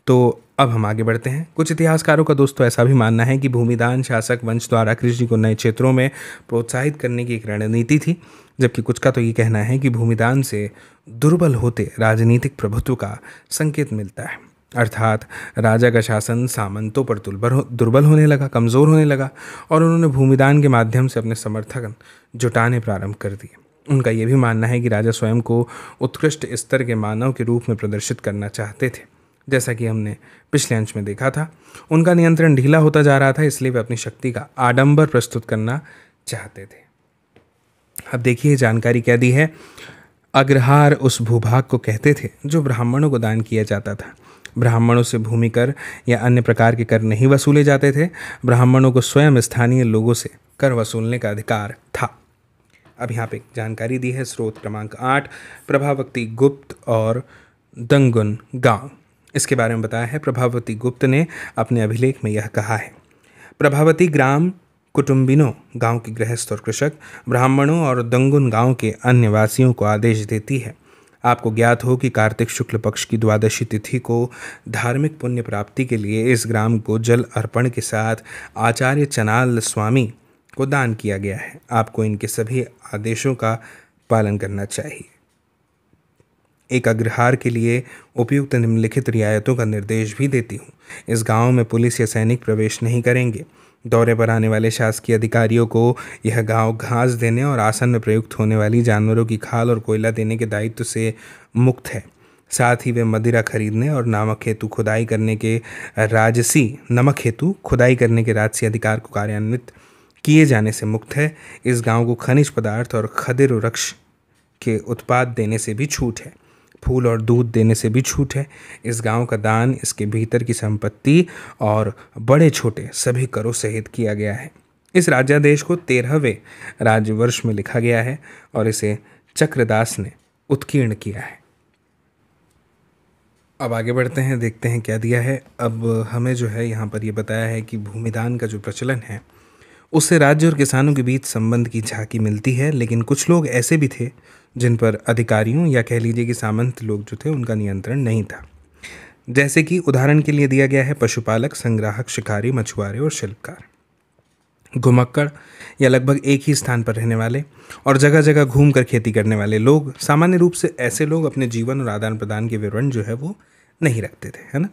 तो अब हम आगे बढ़ते हैं। कुछ इतिहासकारों का दोस्तों ऐसा भी मानना है कि भूमिदान शासक वंश द्वारा कृषि को नए क्षेत्रों में प्रोत्साहित करने की एक रणनीति थी, जबकि कुछ का तो ये कहना है कि भूमिदान से दुर्बल होते राजनीतिक प्रभुत्व का संकेत मिलता है। अर्थात राजा का शासन सामंतों पर दुर्बल होने लगा, कमज़ोर होने लगा, और उन्होंने भूमिदान के माध्यम से अपने समर्थन जुटाने प्रारंभ कर दिए। उनका यह भी मानना है कि राजा स्वयं को उत्कृष्ट स्तर के मानव के रूप में प्रदर्शित करना चाहते थे। जैसा कि हमने पिछले अंश में देखा था, उनका नियंत्रण ढीला होता जा रहा था, इसलिए वे अपनी शक्ति का आडंबर प्रस्तुत करना चाहते थे। अब देखिए जानकारी क्या दी है। अग्रहार उस भूभाग को कहते थे जो ब्राह्मणों को दान किया जाता था। ब्राह्मणों से भूमि कर या अन्य प्रकार के कर नहीं वसूले जाते थे। ब्राह्मणों को स्वयं स्थानीय लोगों से कर वसूलने का अधिकार था। अब यहाँ पे जानकारी दी है, स्रोत क्रमांक 8, प्रभावती गुप्त और दंगुन गांव। इसके बारे में बताया है। प्रभावती गुप्त ने अपने अभिलेख में यह कहा है, प्रभावती ग्राम कुटुंबिनों, गांव के गृहस्थ और कृषक, ब्राह्मणों और दंगुन गांव के अन्य वासियों को आदेश देती है, आपको ज्ञात हो कि कार्तिक शुक्ल पक्ष की द्वादशी तिथि को धार्मिक पुण्य प्राप्ति के लिए इस ग्राम को जल अर्पण के साथ आचार्य चनाल स्वामी को दान किया गया है। आपको इनके सभी आदेशों का पालन करना चाहिए। एक अग्रहार के लिए उपयुक्त निम्नलिखित रियायतों का निर्देश भी देती हूँ। इस गांव में पुलिस या सैनिक प्रवेश नहीं करेंगे। दौरे पर आने वाले शासकीय अधिकारियों को यह गांव घास देने और आसन में प्रयुक्त होने वाली जानवरों की खाल और कोयला देने के दायित्व से मुक्त है। साथ ही वे मदिरा खरीदने और नमक हेतु खुदाई करने के राजसी अधिकार को कार्यान्वित किए जाने से मुक्त है। इस गांव को खनिज पदार्थ और खदिर वृक्ष के उत्पाद देने से भी छूट है। फूल और दूध देने से भी छूट है। इस गांव का दान इसके भीतर की संपत्ति और बड़े छोटे सभी करों सहित किया गया है। इस राज्यादेश को 13वें राजवर्ष में लिखा गया है और इसे चक्रदास ने उत्कीर्ण किया है। अब आगे बढ़ते हैं, देखते हैं क्या दिया है। अब हमें जो है यहाँ पर ये बताया है कि भूमिदान का जो प्रचलन है उससे राज्य और किसानों के बीच संबंध की झांकी मिलती है, लेकिन कुछ लोग ऐसे भी थे जिन पर अधिकारियों या कह लीजिए कि सामंत लोग जो थे उनका नियंत्रण नहीं था। जैसे कि उदाहरण के लिए दिया गया है पशुपालक, संग्राहक, शिकारी, मछुआरे और शिल्पकार, घुमक्कड़ या लगभग एक ही स्थान पर रहने वाले और जगह जगह घूमकर खेती करने वाले लोग। सामान्य रूप से ऐसे लोग अपने जीवन और आदान प्रदान के विवरण जो है वो नहीं रखते थे, है ना।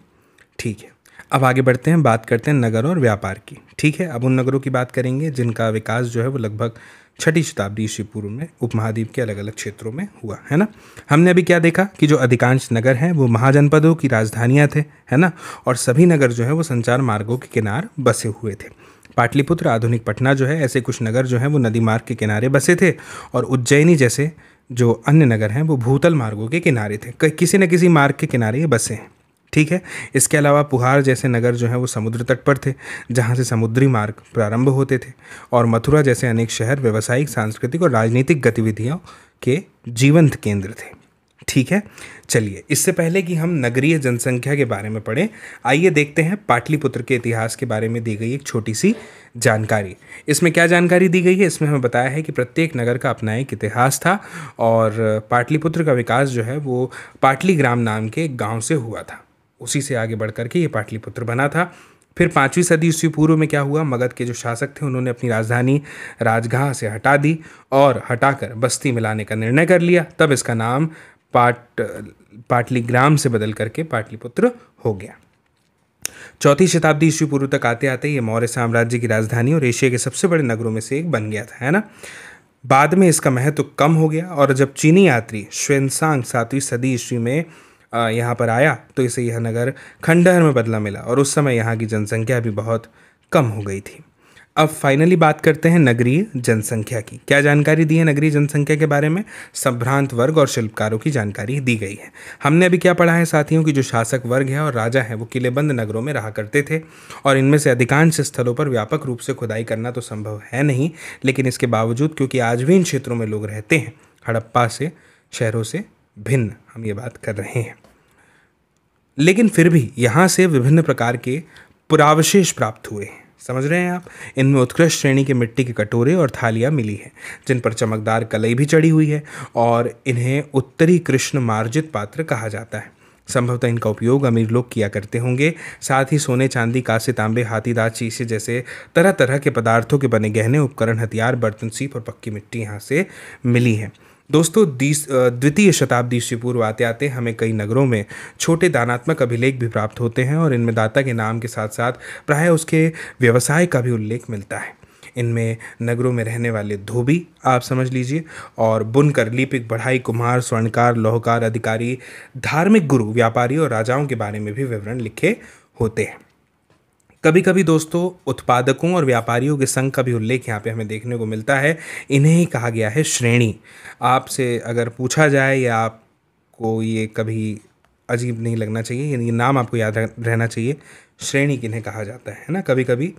ठीक है, अब आगे बढ़ते हैं, बात करते हैं नगर और व्यापार की। ठीक है, अब उन नगरों की बात करेंगे जिनका विकास जो है वो लगभग 6ठी शताब्दी ईस्वी पूर्व में उपमहाद्वीप के अलग अलग क्षेत्रों में हुआ, है ना। हमने अभी क्या देखा कि जो अधिकांश नगर हैं वो महाजनपदों की राजधानियां थे, है ना, और सभी नगर जो है वो संचार मार्गों के किनारे बसे हुए थे। पाटलिपुत्र, आधुनिक पटना जो है, ऐसे कुछ नगर जो हैं वो नदी मार्ग के किनारे बसे थे, और उज्जैनी जैसे जो अन्य नगर हैं वो भूतल मार्गों के किनारे थे। किसी न किसी मार्ग के किनारे ये बसे हैं। ठीक है, इसके अलावा पुहार जैसे नगर जो हैं वो समुद्र तट पर थे, जहाँ से समुद्री मार्ग प्रारंभ होते थे, और मथुरा जैसे अनेक शहर व्यावसायिक, सांस्कृतिक और राजनीतिक गतिविधियों के जीवंत केंद्र थे। ठीक है, चलिए इससे पहले कि हम नगरीय जनसंख्या के बारे में पढ़ें, आइए देखते हैं पाटलिपुत्र के इतिहास के बारे में दी गई एक छोटी सी जानकारी। इसमें क्या जानकारी दी गई है, इसमें हमें बताया है कि प्रत्येक नगर का अपना एक इतिहास था, और पाटलिपुत्र का विकास जो है वो पाटलीग्राम नाम के एक गाँव से हुआ था। उसी से आगे बढ़ करके ये पाटलिपुत्र बना था। फिर 5वीं सदी ईस्वी पूर्व में क्या हुआ, मगध के जो शासक थे उन्होंने अपनी राजधानी राजगाह से हटा दी और हटाकर बस्ती मिलाने का निर्णय कर लिया। तब इसका नाम पाटलीग्राम से बदल करके पाटलिपुत्र हो गया। 4ठी शताब्दी ईस्वी पूर्व तक आते आते ये मौर्य साम्राज्य की राजधानी और एशिया के सबसे बड़े नगरों में से एक बन गया था, है ना। बाद में इसका महत्व कम हो गया, और जब चीनी यात्री श्वेनसांग 7वीं सदी ईस्वी में यहाँ पर आया तो इसे यह नगर खंडहर में बदला मिला, और उस समय यहाँ की जनसंख्या भी बहुत कम हो गई थी। अब फाइनली बात करते हैं नगरीय जनसंख्या की। क्या जानकारी दी है नगरीय जनसंख्या के बारे में? संभ्रांत वर्ग और शिल्पकारों की जानकारी दी गई है। हमने अभी क्या पढ़ा है साथियों कि जो शासक वर्ग है और राजा है वो किलेबंद नगरों में रहा करते थे और इनमें से अधिकांश स्थलों पर व्यापक रूप से खुदाई करना तो संभव है नहीं, लेकिन इसके बावजूद क्योंकि आज भी इन क्षेत्रों में लोग रहते हैं, हड़प्पा से शहरों से भिन्न हम ये बात कर रहे हैं, लेकिन फिर भी यहाँ से विभिन्न प्रकार के पुरावशेष प्राप्त हुए हैं। समझ रहे हैं आप? इनमें उत्कृष्ट श्रेणी के मिट्टी के कटोरे और थालियाँ मिली हैं जिन पर चमकदार कलई भी चढ़ी हुई है और इन्हें उत्तरी कृष्ण मार्जित पात्र कहा जाता है। संभवतः इनका उपयोग अमीर लोग किया करते होंगे। साथ ही सोने, चांदी, कांसे, तांबे, हाथी दांत, शीशे जैसे तरह तरह के पदार्थों के बने गहने, उपकरण, हथियार, बर्तन, सीप और पक्की मिट्टी यहाँ से मिली है। दोस्तों, द्वितीय शताब्दी ईस्वी पूर्व आते आते हमें कई नगरों में छोटे दानात्मक अभिलेख भी प्राप्त होते हैं और इनमें दाता के नाम के साथ साथ प्रायः उसके व्यवसाय का भी उल्लेख मिलता है। इनमें नगरों में रहने वाले धोबी, आप समझ लीजिए, और बुनकर, लिपिक, बढ़ाई, कुम्हार, स्वर्णकार, लौहकार, अधिकारी, धार्मिक गुरु, व्यापारी और राजाओं के बारे में भी विवरण लिखे होते हैं। कभी कभी दोस्तों उत्पादकों और व्यापारियों के संघ का भी उल्लेख यहाँ पे हमें देखने को मिलता है। इन्हें ही कहा गया है श्रेणी। आपसे अगर पूछा जाए या आपको ये कभी अजीब नहीं लगना चाहिए, यानी ये नाम आपको याद रहना चाहिए, श्रेणी किन्हें कहा जाता है ना। कभी कभी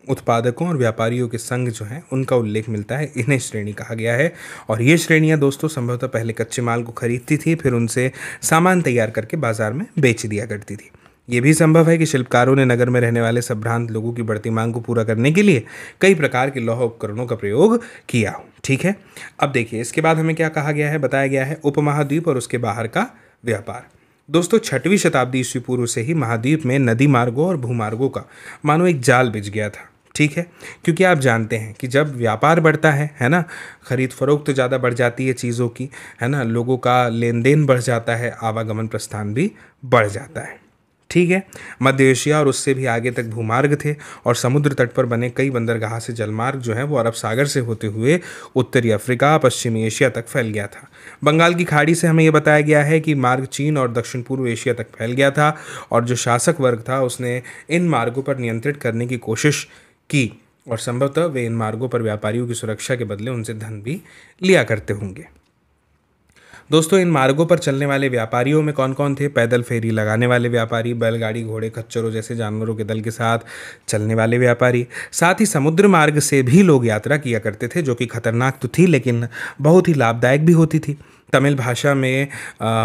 उत्पादकों और व्यापारियों के संघ जो हैं उनका उल्लेख मिलता है, इन्हें श्रेणी कहा गया है। और ये श्रेणियाँ दोस्तों संभवतः पहले कच्चे माल को खरीदती थी, फिर उनसे सामान तैयार करके बाजार में बेच दिया करती थी। ये भी संभव है कि शिल्पकारों ने नगर में रहने वाले संभ्रांत लोगों की बढ़ती मांग को पूरा करने के लिए कई प्रकार के लौह उपकरणों का प्रयोग किया हो। ठीक है, अब देखिए इसके बाद हमें क्या कहा गया है, बताया गया है उपमहाद्वीप और उसके बाहर का व्यापार। दोस्तों 6वीं शताब्दी ईस्वी पूर्व से ही महाद्वीप में नदी मार्गों और भूमार्गों का मानो एक जाल बिछ गया था। ठीक है, क्योंकि आप जानते हैं कि जब व्यापार बढ़ता है ना, खरीद फरोख्त ज़्यादा बढ़ जाती है चीज़ों की, है ना, लोगों का लेन देन बढ़ जाता है, आवागमन प्रस्थान भी बढ़ जाता है। ठीक है, मध्य एशिया और उससे भी आगे तक भूमार्ग थे और समुद्र तट पर बने कई बंदरगाह से जलमार्ग जो है वो अरब सागर से होते हुए उत्तरी अफ्रीका, पश्चिमी एशिया तक फैल गया था। बंगाल की खाड़ी से हमें ये बताया गया है कि मार्ग चीन और दक्षिण पूर्व एशिया तक फैल गया था और जो शासक वर्ग था उसने इन मार्गों पर नियंत्रित करने की कोशिश की और संभवतः वे इन मार्गों पर व्यापारियों की सुरक्षा के बदले उनसे धन भी लिया करते होंगे। दोस्तों इन मार्गों पर चलने वाले व्यापारियों में कौन कौन थे? पैदल फेरी लगाने वाले व्यापारी, बैलगाड़ी, घोड़े, खच्चरों जैसे जानवरों के दल के साथ चलने वाले व्यापारी, साथ ही समुद्र मार्ग से भी लोग यात्रा किया करते थे, जो कि खतरनाक तो थी लेकिन बहुत ही लाभदायक भी होती थी। तमिल भाषा में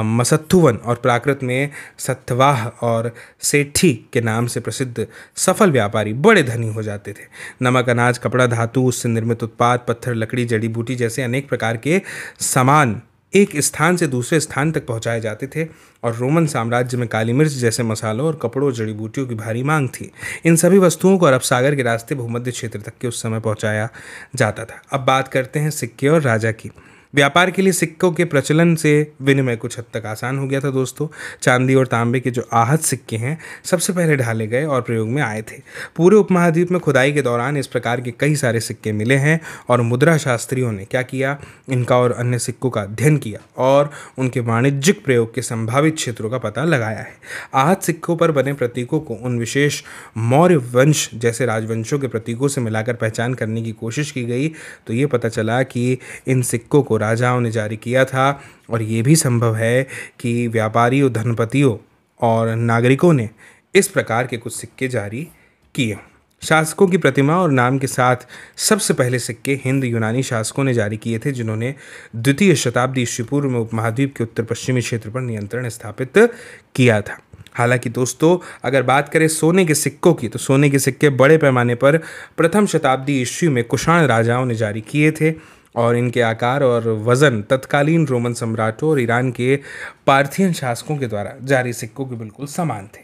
मसत्थुवन और प्राकृत में सत्तवाह और सेठी के नाम से प्रसिद्ध सफल व्यापारी बड़े धनी हो जाते थे। नमक, अनाज, कपड़ा, धातु, उससे निर्मित उत्पाद, पत्थर, लकड़ी, जड़ी बूटी जैसे अनेक प्रकार के सामान एक स्थान से दूसरे स्थान तक पहुंचाए जाते थे और रोमन साम्राज्य में काली मिर्च जैसे मसालों और कपड़ों और जड़ी बूटियों की भारी मांग थी। इन सभी वस्तुओं को अरब सागर के रास्ते भूमध्य क्षेत्र तक के उस समय पहुंचाया जाता था। अब बात करते हैं सिक्के और राजा की। व्यापार के लिए सिक्कों के प्रचलन से विनिमय कुछ हद तक आसान हो गया था दोस्तों। चांदी और तांबे के जो आहत सिक्के हैं सबसे पहले ढाले गए और प्रयोग में आए थे। पूरे उपमहाद्वीप में खुदाई के दौरान इस प्रकार के कई सारे सिक्के मिले हैं और मुद्रा शास्त्रियों ने क्या किया, इनका और अन्य सिक्कों का अध्ययन किया और उनके वाणिज्यिक प्रयोग के संभावित क्षेत्रों का पता लगाया है। आहत सिक्कों पर बने प्रतीकों को उन विशेष मौर्य वंश जैसे राजवंशों के प्रतीकों से मिलाकर पहचान करने की कोशिश की गई तो ये पता चला कि इन सिक्कों को राजाओं ने जारी किया था और ये भी संभव है कि व्यापारियों, धनपतियों और नागरिकों ने इस प्रकार के कुछ सिक्के जारी किए। शासकों की प्रतिमा और नाम के साथ सबसे पहले सिक्के हिंद यूनानी शासकों ने जारी किए थे, जिन्होंने द्वितीय शताब्दी ईस्वी पूर्व में उपमहाद्वीप के उत्तर पश्चिमी क्षेत्र पर नियंत्रण स्थापित किया था। हालांकि दोस्तों अगर बात करें सोने के सिक्कों की तो सोने के सिक्के बड़े पैमाने पर प्रथम शताब्दी ईस्वी में कुषाण राजाओं ने जारी किए थे और इनके आकार और वज़न तत्कालीन रोमन सम्राटों और ईरान के पार्थियन शासकों के द्वारा जारी सिक्कों के बिल्कुल समान थे।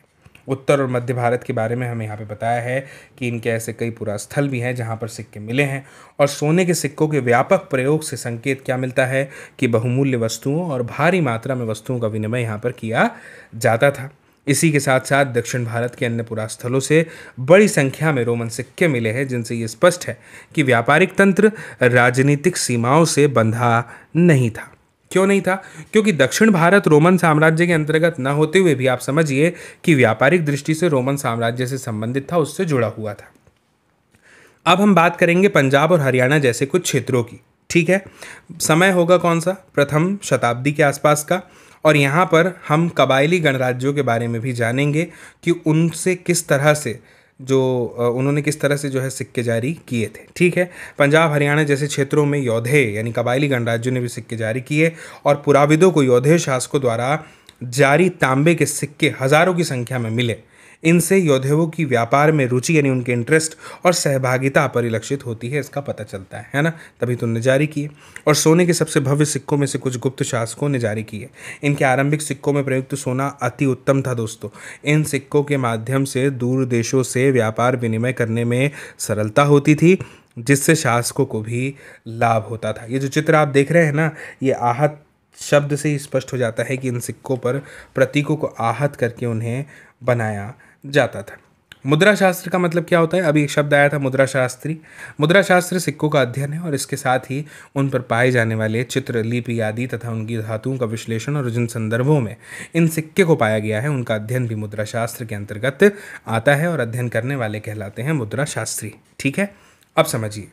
उत्तर और मध्य भारत के बारे में हमें यहाँ पे बताया है कि इनके ऐसे कई पुरास्थल भी हैं जहाँ पर सिक्के मिले हैं और सोने के सिक्कों के व्यापक प्रयोग से संकेत क्या मिलता है कि बहुमूल्य वस्तुओं और भारी मात्रा में वस्तुओं का विनिमय यहाँ पर किया जाता था। इसी के साथ साथ दक्षिण भारत के अन्य पुरास्थलों से बड़ी संख्या में रोमन सिक्के मिले हैं, जिनसे ये स्पष्ट है कि व्यापारिक तंत्र राजनीतिक सीमाओं से बंधा नहीं था। क्यों नहीं था? क्योंकि दक्षिण भारत रोमन साम्राज्य के अंतर्गत न होते हुए भी आप समझिए कि व्यापारिक दृष्टि से रोमन साम्राज्य से संबंधित था, उससे जुड़ा हुआ था। अब हम बात करेंगे पंजाब और हरियाणा जैसे कुछ क्षेत्रों की। ठीक है, समय होगा कौन सा, प्रथम शताब्दी के आसपास का। और यहाँ पर हम कबायली गणराज्यों के बारे में भी जानेंगे कि उनसे किस तरह से उन्होंने किस तरह से जो है सिक्के जारी किए थे। ठीक है, पंजाब हरियाणा जैसे क्षेत्रों में योधे यानी कबायली गणराज्यों ने भी सिक्के जारी किए और पुराविदों को योधे शासकों द्वारा जारी तांबे के सिक्के हजारों की संख्या में मिले। इनसे योद्धों की व्यापार में रुचि यानी उनके इंटरेस्ट और सहभागिता परिलक्षित होती है, इसका पता चलता है ना, तभी तो उन्होंने जारी किए। और सोने के सबसे भव्य सिक्कों में से कुछ गुप्त शासकों ने जारी किए। इनके आरंभिक सिक्कों में प्रयुक्त सोना अति उत्तम था दोस्तों। इन सिक्कों के माध्यम से दूर देशों से व्यापार विनिमय करने में सरलता होती थी, जिससे शासकों को भी लाभ होता था। ये जो चित्र आप देख रहे हैं ना, ये आहत शब्द से ही स्पष्ट हो जाता है कि इन सिक्कों पर प्रतीकों को आहत करके उन्हें बनाया जाता था। मुद्रा शास्त्र का मतलब क्या होता है, अभी एक शब्द आया था मुद्रा शास्त्री। मुद्रा शास्त्र सिक्कों का अध्ययन है और इसके साथ ही उन पर पाए जाने वाले चित्र, लिपि आदि तथा उनकी धातुओं का विश्लेषण और जिन संदर्भों में इन सिक्के को पाया गया है उनका अध्ययन भी मुद्रा शास्त्र के अंतर्गत आता है और अध्ययन करने वाले कहलाते हैं मुद्रा शास्त्री। ठीक है, अब समझिए,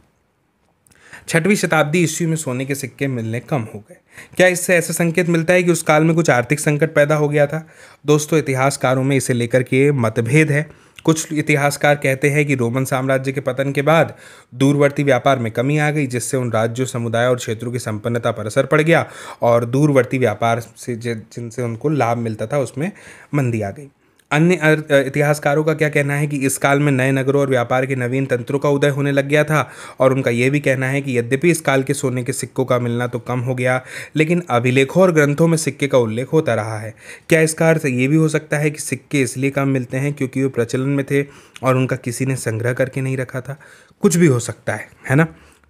6वीं शताब्दी ईस्वी में सोने के सिक्के मिलने कम हो गए। क्या इससे ऐसा संकेत मिलता है कि उस काल में कुछ आर्थिक संकट पैदा हो गया था? दोस्तों, इतिहासकारों में इसे लेकर के मतभेद है। कुछ इतिहासकार कहते हैं कि रोमन साम्राज्य के पतन के बाद दूरवर्ती व्यापार में कमी आ गई, जिससे उन राज्यों, समुदाय और क्षेत्रों की संपन्नता पर असर पड़ गया और दूरवर्ती व्यापार से जिनसे उनको लाभ मिलता था उसमें मंदी आ गई। अन्य इतिहासकारों का क्या कहना है कि इस काल में नए नगरों और व्यापार के नवीन तंत्रों का उदय होने लग गया था और उनका यह भी कहना है कि यद्यपि इस काल के सोने के सिक्कों का मिलना तो कम हो गया, लेकिन अभिलेखों और ग्रंथों में सिक्के का उल्लेख होता रहा है। क्या इसका अर्थ ये भी हो सकता है कि सिक्के इसलिए कम मिलते हैं क्योंकि वे प्रचलन में थे और उनका किसी ने संग्रह करके नहीं रखा था? कुछ भी हो सकता है ना।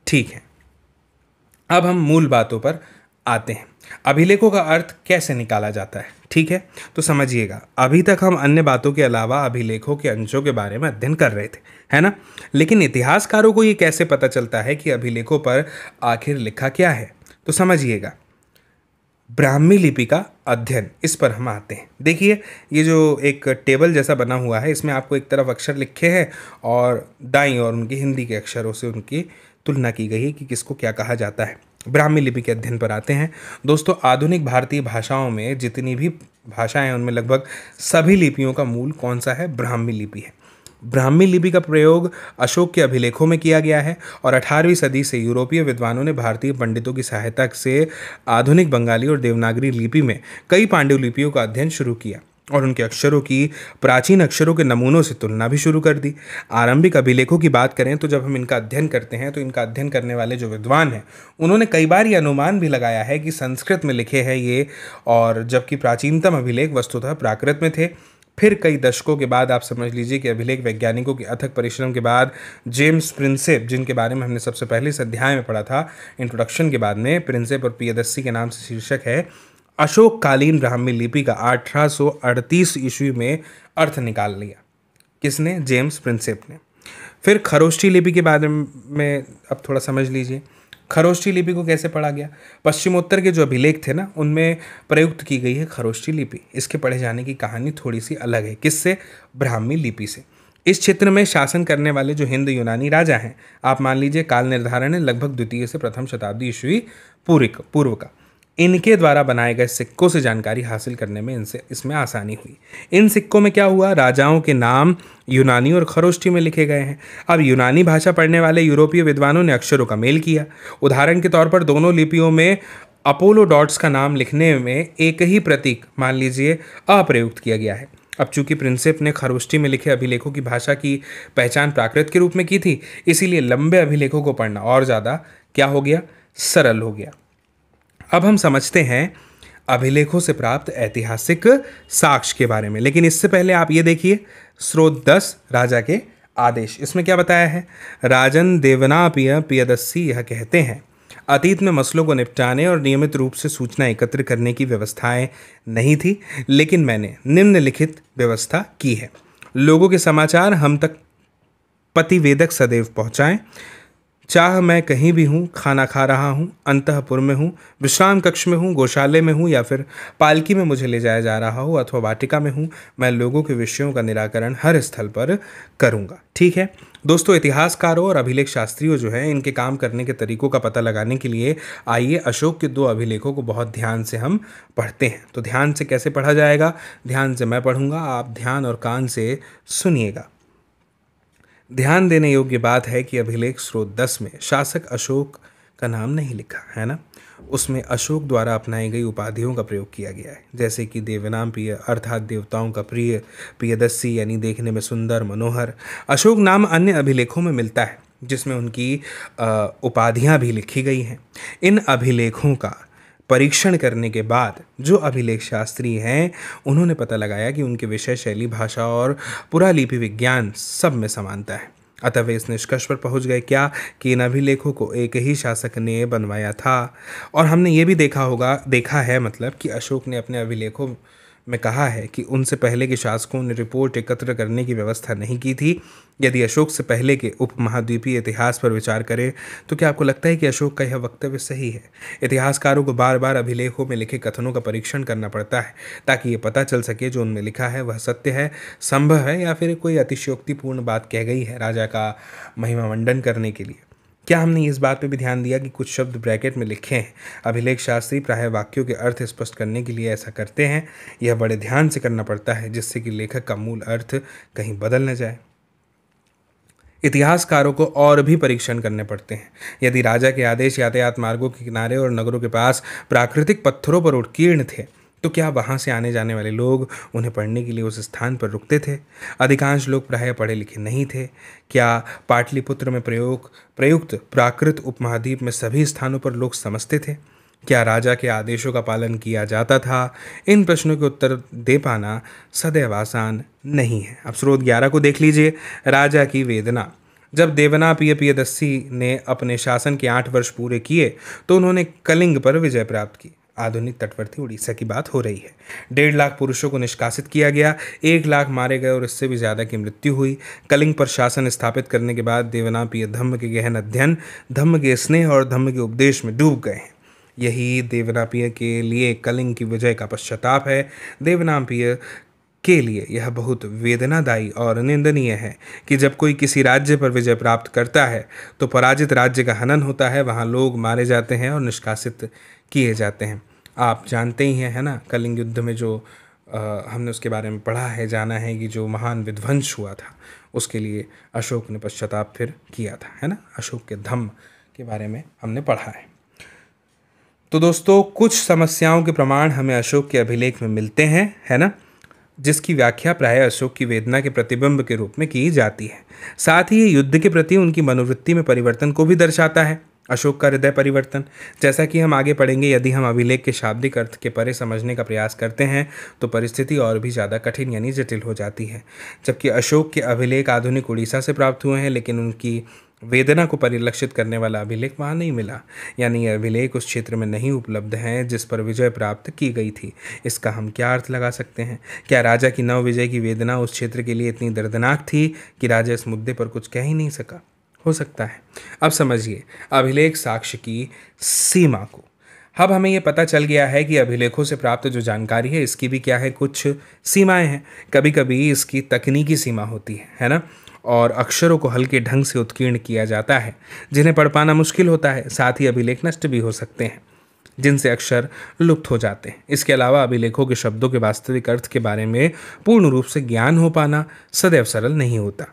ठीक है, अब हम मूल बातों पर आते हैं। अभिलेखों का अर्थ कैसे निकाला जाता है? ठीक है, तो समझिएगा, अभी तक हम अन्य बातों के अलावा अभिलेखों के अंशों के बारे में अध्ययन कर रहे थे, है ना। लेकिन इतिहासकारों को ये कैसे पता चलता है कि अभिलेखों पर आखिर लिखा क्या है? तो समझिएगा, ब्राह्मी लिपि का अध्ययन, इस पर हम आते हैं। देखिए, ये जो एक टेबल जैसा बना हुआ है, इसमें आपको एक तरफ अक्षर लिखे हैं और दाईं ओर उनकी हिंदी के अक्षरों से उनकी तुलना की गई है कि किसको क्या कहा जाता है। ब्राह्मी लिपि के अध्ययन पर आते हैं। दोस्तों, आधुनिक भारतीय भाषाओं में जितनी भी भाषाएं हैं उनमें लगभग सभी लिपियों का मूल कौन सा है? ब्राह्मी लिपि है। ब्राह्मी लिपि का प्रयोग अशोक के अभिलेखों में किया गया है और 18वीं सदी से यूरोपीय विद्वानों ने भारतीय पंडितों की सहायता से आधुनिक बंगाली और देवनागरी लिपि में कई पांडुलिपियों का अध्ययन शुरू किया और उनके अक्षरों की प्राचीन अक्षरों के नमूनों से तुलना भी शुरू कर दी। आरंभिक अभिलेखों की बात करें तो जब हम इनका अध्ययन करते हैं तो इनका अध्ययन करने वाले जो विद्वान हैं उन्होंने कई बार ये अनुमान भी लगाया है कि संस्कृत में लिखे हैं ये, और जबकि प्राचीनतम अभिलेख वस्तुतः प्राकृत में थे। फिर कई दशकों के बाद आप समझ लीजिए कि अभिलेख वैज्ञानिकों के अथक परिश्रम के बाद जेम्स प्रिंसेप, जिनके बारे में हमने सबसे पहले इस अध्याय में पढ़ा था इंट्रोडक्शन के बाद में, प्रिंसेप और प्रियदर्शी के नाम से शीर्षक है, अशोककालीन ब्राह्मी लिपि का 1838 ईस्वी में अर्थ निकाल लिया। किसने? जेम्स प्रिंसेप ने। फिर खरोष्ठी लिपि के बारे में अब थोड़ा समझ लीजिए। खरोष्ठी लिपि को कैसे पढ़ा गया? पश्चिमोत्तर के जो अभिलेख थे ना, उनमें प्रयुक्त की गई है खरोष्ठी लिपि। इसके पढ़े जाने की कहानी थोड़ी सी अलग है। किससे? ब्राह्मी लिपि से। इस क्षेत्र में शासन करने वाले जो हिंद यूनानी राजा हैं, आप मान लीजिए काल निर्धारण है लगभग द्वितीय से प्रथम शताब्दी ईस्वी पूर्व का, इनके द्वारा बनाए गए सिक्कों से जानकारी हासिल करने में इसमें आसानी हुई। इन सिक्कों में क्या हुआ? राजाओं के नाम यूनानी और खरोष्ठी में लिखे गए हैं। अब यूनानी भाषा पढ़ने वाले यूरोपीय विद्वानों ने अक्षरों का मेल किया। उदाहरण के तौर पर दोनों लिपियों में अपोलो डॉट्स का नाम लिखने में एक ही प्रतीक, मान लीजिए, अप्रयुक्त किया गया है। अब चूंकि प्रिंसेप ने खरोष्ठी में लिखे अभिलेखों की भाषा की पहचान प्राकृत के रूप में की थी, इसीलिए लंबे अभिलेखों को पढ़ना और ज़्यादा क्या हो गया? सरल हो गया। अब हम समझते हैं अभिलेखों से प्राप्त ऐतिहासिक साक्ष्य के बारे में, लेकिन इससे पहले आप ये देखिए, स्रोत 10 राजा के आदेश, इसमें क्या बताया है? राजन देवनापिय प्रियदर्शी यह कहते हैं, अतीत में मसलों को निपटाने और नियमित रूप से सूचना एकत्र करने की व्यवस्थाएं नहीं थी, लेकिन मैंने निम्नलिखित व्यवस्था की है। लोगों के समाचार हम तक पतिवेदक सदैव पहुँचाएँ। चाह मैं कहीं भी हूँ, खाना खा रहा हूँ, अंतःपुर में हूँ, विश्राम कक्ष में हूँ, गौशाले में हूँ, या फिर पालकी में मुझे ले जाया जा रहा हो अथवा वाटिका में हूँ, मैं लोगों के विषयों का निराकरण हर स्थल पर करूँगा। ठीक है, दोस्तों, इतिहासकारों और अभिलेख शास्त्रियों जो हैं, इनके काम करने के तरीकों का पता लगाने के लिए आइए अशोक के 2 अभिलेखों को बहुत ध्यान से हम पढ़ते हैं। तो ध्यान से कैसे पढ़ा जाएगा? ध्यान से मैं पढ़ूंगा, आप ध्यान और कान से सुनिएगा। ध्यान देने योग्य बात है कि अभिलेख स्रोत 10 में शासक अशोक का नाम नहीं लिखा है ना। उसमें अशोक द्वारा अपनाई गई उपाधियों का प्रयोग किया गया है, जैसे कि देवनाम प्रिय अर्थात देवताओं का प्रिय, प्रियदर्शी यानी देखने में सुंदर, मनोहर। अशोक नाम अन्य अभिलेखों में मिलता है जिसमें उनकी उपाधियां भी लिखी गई हैं। इन अभिलेखों का परीक्षण करने के बाद जो अभिलेख शास्त्री हैं, उन्होंने पता लगाया कि उनके विषय, शैली, भाषा और पुरालिपि विज्ञान सब में समानता है। अतः वे इस निष्कर्ष पर पहुंच गए क्या कि इन अभिलेखों को एक ही शासक ने बनवाया था। और हमने ये भी देखा है मतलब कि अशोक ने अपने अभिलेखों में कहा है कि उनसे पहले के शासकों ने रिपोर्ट एकत्र करने की व्यवस्था नहीं की थी। यदि अशोक से पहले के उपमहाद्वीपीय इतिहास पर विचार करें तो क्या आपको लगता है कि अशोक का यह वक्तव्य सही है? इतिहासकारों को बार बार अभिलेखों में लिखे कथनों का परीक्षण करना पड़ता है ताकि ये पता चल सके जो उनमें लिखा है वह सत्य है, संभव है, या फिर कोई अतिशयोक्तिपूर्ण बात कह गई है राजा का महिमा मंडन करने के लिए। क्या हमने इस बात पर भी ध्यान दिया कि कुछ शब्द ब्रैकेट में लिखे हैं? अभिलेख शास्त्री प्रायः वाक्यों के अर्थ स्पष्ट करने के लिए ऐसा करते हैं। यह बड़े ध्यान से करना पड़ता है जिससे कि लेखक का मूल अर्थ कहीं बदल न जाए। इतिहासकारों को और भी परीक्षण करने पड़ते हैं। यदि राजा के आदेश यातायात मार्गों के किनारे और नगरों के पास प्राकृतिक पत्थरों पर उत्कीर्ण थे तो क्या वहाँ से आने जाने वाले लोग उन्हें पढ़ने के लिए उस स्थान पर रुकते थे? अधिकांश लोग प्रायः पढ़े लिखे नहीं थे। क्या पाटलिपुत्र में प्रयुक्त प्राकृत उपमहाद्वीप में सभी स्थानों पर लोग समझते थे? क्या राजा के आदेशों का पालन किया जाता था? इन प्रश्नों के उत्तर दे पाना सदैव आसान नहीं है। अब स्रोत 11 को देख लीजिए। राजा की वेदना। जब देवना प्रियदर्शी ने अपने शासन के 8 वर्ष पूरे किए तो उन्होंने कलिंग पर विजय प्राप्त की। आधुनिक तटवर्ती उड़ीसा की बात हो रही है। 1.5 लाख पुरुषों को निष्कासित किया गया, 1 लाख मारे गए और इससे भी ज़्यादा की मृत्यु हुई। कलिंग पर शासन स्थापित करने के बाद देवनापिय धम्म के गहन अध्ययन, धम्म के स्नेह और धम्म के उपदेश में डूब गए हैं। यही देवनापिय के लिए कलिंग की विजय का पश्चाताप है। देवनापिय के लिए यह बहुत वेदनादायी और निंदनीय है कि जब कोई किसी राज्य पर विजय प्राप्त करता है तो पराजित राज्य का हनन होता है, वहाँ लोग मारे जाते हैं और निष्कासित किए जाते हैं। आप जानते ही हैं, है ना, कलिंग युद्ध में जो हमने उसके बारे में पढ़ा है, जाना है कि जो महान विध्वंस हुआ था उसके लिए अशोक ने पश्चाताप फिर किया था, है ना। अशोक के धम्म के बारे में हमने पढ़ा है। तो दोस्तों, कुछ समस्याओं के प्रमाण हमें अशोक के अभिलेख में मिलते हैं, है ना, जिसकी व्याख्या प्रायः अशोक की वेदना के प्रतिबिंब के रूप में की जाती है। साथ ही ये युद्ध के प्रति उनकी मनोवृत्ति में परिवर्तन को भी दर्शाता है। अशोक का हृदय परिवर्तन, जैसा कि हम आगे पढ़ेंगे, यदि हम अभिलेख के शाब्दिक अर्थ के परे समझने का प्रयास करते हैं तो परिस्थिति और भी ज़्यादा कठिन यानी जटिल हो जाती है। जबकि अशोक के अभिलेख आधुनिक उड़ीसा से प्राप्त हुए हैं, लेकिन उनकी वेदना को परिलक्षित करने वाला अभिलेख वहाँ नहीं मिला, यानी ये अभिलेख उस क्षेत्र में नहीं उपलब्ध हैं जिस पर विजय प्राप्त की गई थी। इसका हम क्या अर्थ लगा सकते हैं? क्या राजा की नव विजय की वेदना उस क्षेत्र के लिए इतनी दर्दनाक थी कि राजा इस मुद्दे पर कुछ कह ही नहीं सका? हो सकता है। अब समझिए अभिलेख साक्ष्य की सीमा को। अब हमें ये पता चल गया है कि अभिलेखों से प्राप्त जो जानकारी है इसकी भी क्या है, कुछ सीमाएं हैं। कभी कभी इसकी तकनीकी सीमा होती है ना, और अक्षरों को हल्के ढंग से उत्कीर्ण किया जाता है जिन्हें पढ़ पाना मुश्किल होता है। साथ ही अभिलेख नष्ट भी हो सकते हैं जिनसे अक्षर लुप्त हो जाते हैं। इसके अलावा अभिलेखों के शब्दों के वास्तविक अर्थ के बारे में पूर्ण रूप से ज्ञान हो पाना सदैव सरल नहीं होता,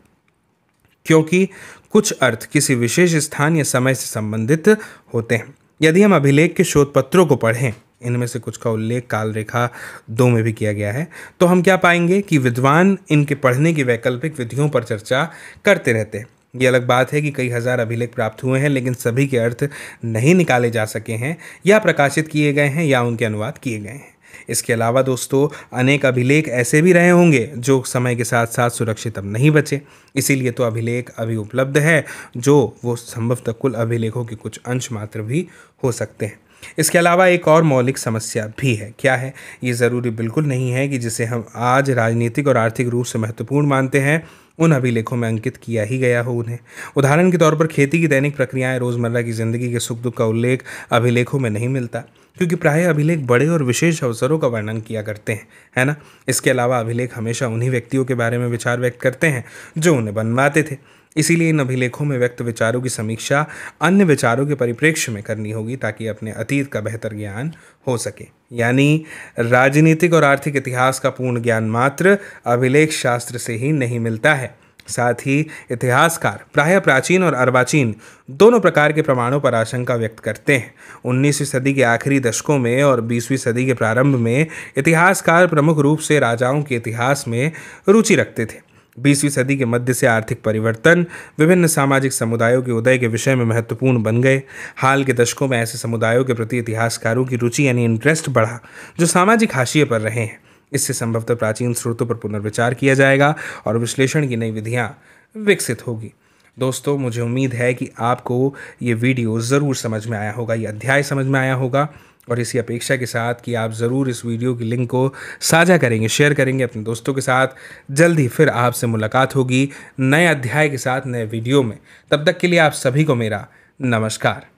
क्योंकि कुछ अर्थ किसी विशेष स्थान या समय से संबंधित होते हैं। यदि हम अभिलेख के शोध पत्रों को पढ़ें, इनमें से कुछ का उल्लेख काल रेखा 2 में भी किया गया है, तो हम क्या पाएंगे कि विद्वान इनके पढ़ने की वैकल्पिक विधियों पर चर्चा करते रहते हैं। ये अलग बात है कि कई हजार अभिलेख प्राप्त हुए हैं लेकिन सभी के अर्थ नहीं निकाले जा सके हैं, या प्रकाशित किए गए हैं, या उनके अनुवाद किए गए हैं। इसके अलावा दोस्तों, अनेक अभिलेख ऐसे भी रहे होंगे जो समय के साथ साथ सुरक्षित अब नहीं बचे। इसीलिए तो अभिलेख अभी उपलब्ध है जो वो संभवतः कुल अभिलेखों के कुछ अंश मात्र भी हो सकते हैं। इसके अलावा एक और मौलिक समस्या भी है। क्या है? ये ज़रूरी बिल्कुल नहीं है कि जिसे हम आज राजनीतिक और आर्थिक रूप से महत्वपूर्ण मानते हैं उन अभिलेखों में अंकित किया ही गया हो उन्हें। उदाहरण के तौर पर खेती की दैनिक प्रक्रियाएं, रोज़मर्रा की ज़िंदगी के सुख दुख का उल्लेख अभिलेखों में नहीं मिलता, क्योंकि प्रायः अभिलेख बड़े और विशेष अवसरों का वर्णन किया करते हैं, है ना। इसके अलावा अभिलेख हमेशा उन्हीं व्यक्तियों के बारे में विचार व्यक्त करते हैं जो उन्हें बनवाते थे। इसीलिए इन अभिलेखों में व्यक्त विचारों की समीक्षा अन्य विचारों के परिप्रेक्ष्य में करनी होगी ताकि अपने अतीत का बेहतर ज्ञान हो सके। यानी राजनीतिक और आर्थिक इतिहास का पूर्ण ज्ञान मात्र अभिलेख शास्त्र से ही नहीं मिलता है। साथ ही इतिहासकार प्रायः प्राचीन और अर्वाचीन दोनों प्रकार के प्रमाणों पर आशंका व्यक्त करते हैं। 19वीं सदी के आखिरी दशकों में और 20वीं सदी के प्रारंभ में इतिहासकार प्रमुख रूप से राजाओं के इतिहास में रुचि रखते थे। 20वीं सदी के मध्य से आर्थिक परिवर्तन विभिन्न सामाजिक समुदायों के उदय के विषय में महत्वपूर्ण बन गए। हाल के दशकों में ऐसे समुदायों के प्रति इतिहासकारों की रुचि यानी इंटरेस्ट बढ़ा जो सामाजिक हाशिए पर रहे हैं। इससे संभवतः प्राचीन स्रोतों पर पुनर्विचार किया जाएगा और विश्लेषण की नई विधियां विकसित होगी। दोस्तों, मुझे उम्मीद है कि आपको ये वीडियो ज़रूर समझ में आया होगा, ये अध्याय समझ में आया होगा, और इसी अपेक्षा के साथ कि आप ज़रूर इस वीडियो की लिंक को साझा करेंगे, शेयर करेंगे अपने दोस्तों के साथ। जल्द ही फिर आपसे मुलाकात होगी नए अध्याय के साथ, नए वीडियो में। तब तक के लिए आप सभी को मेरा नमस्कार।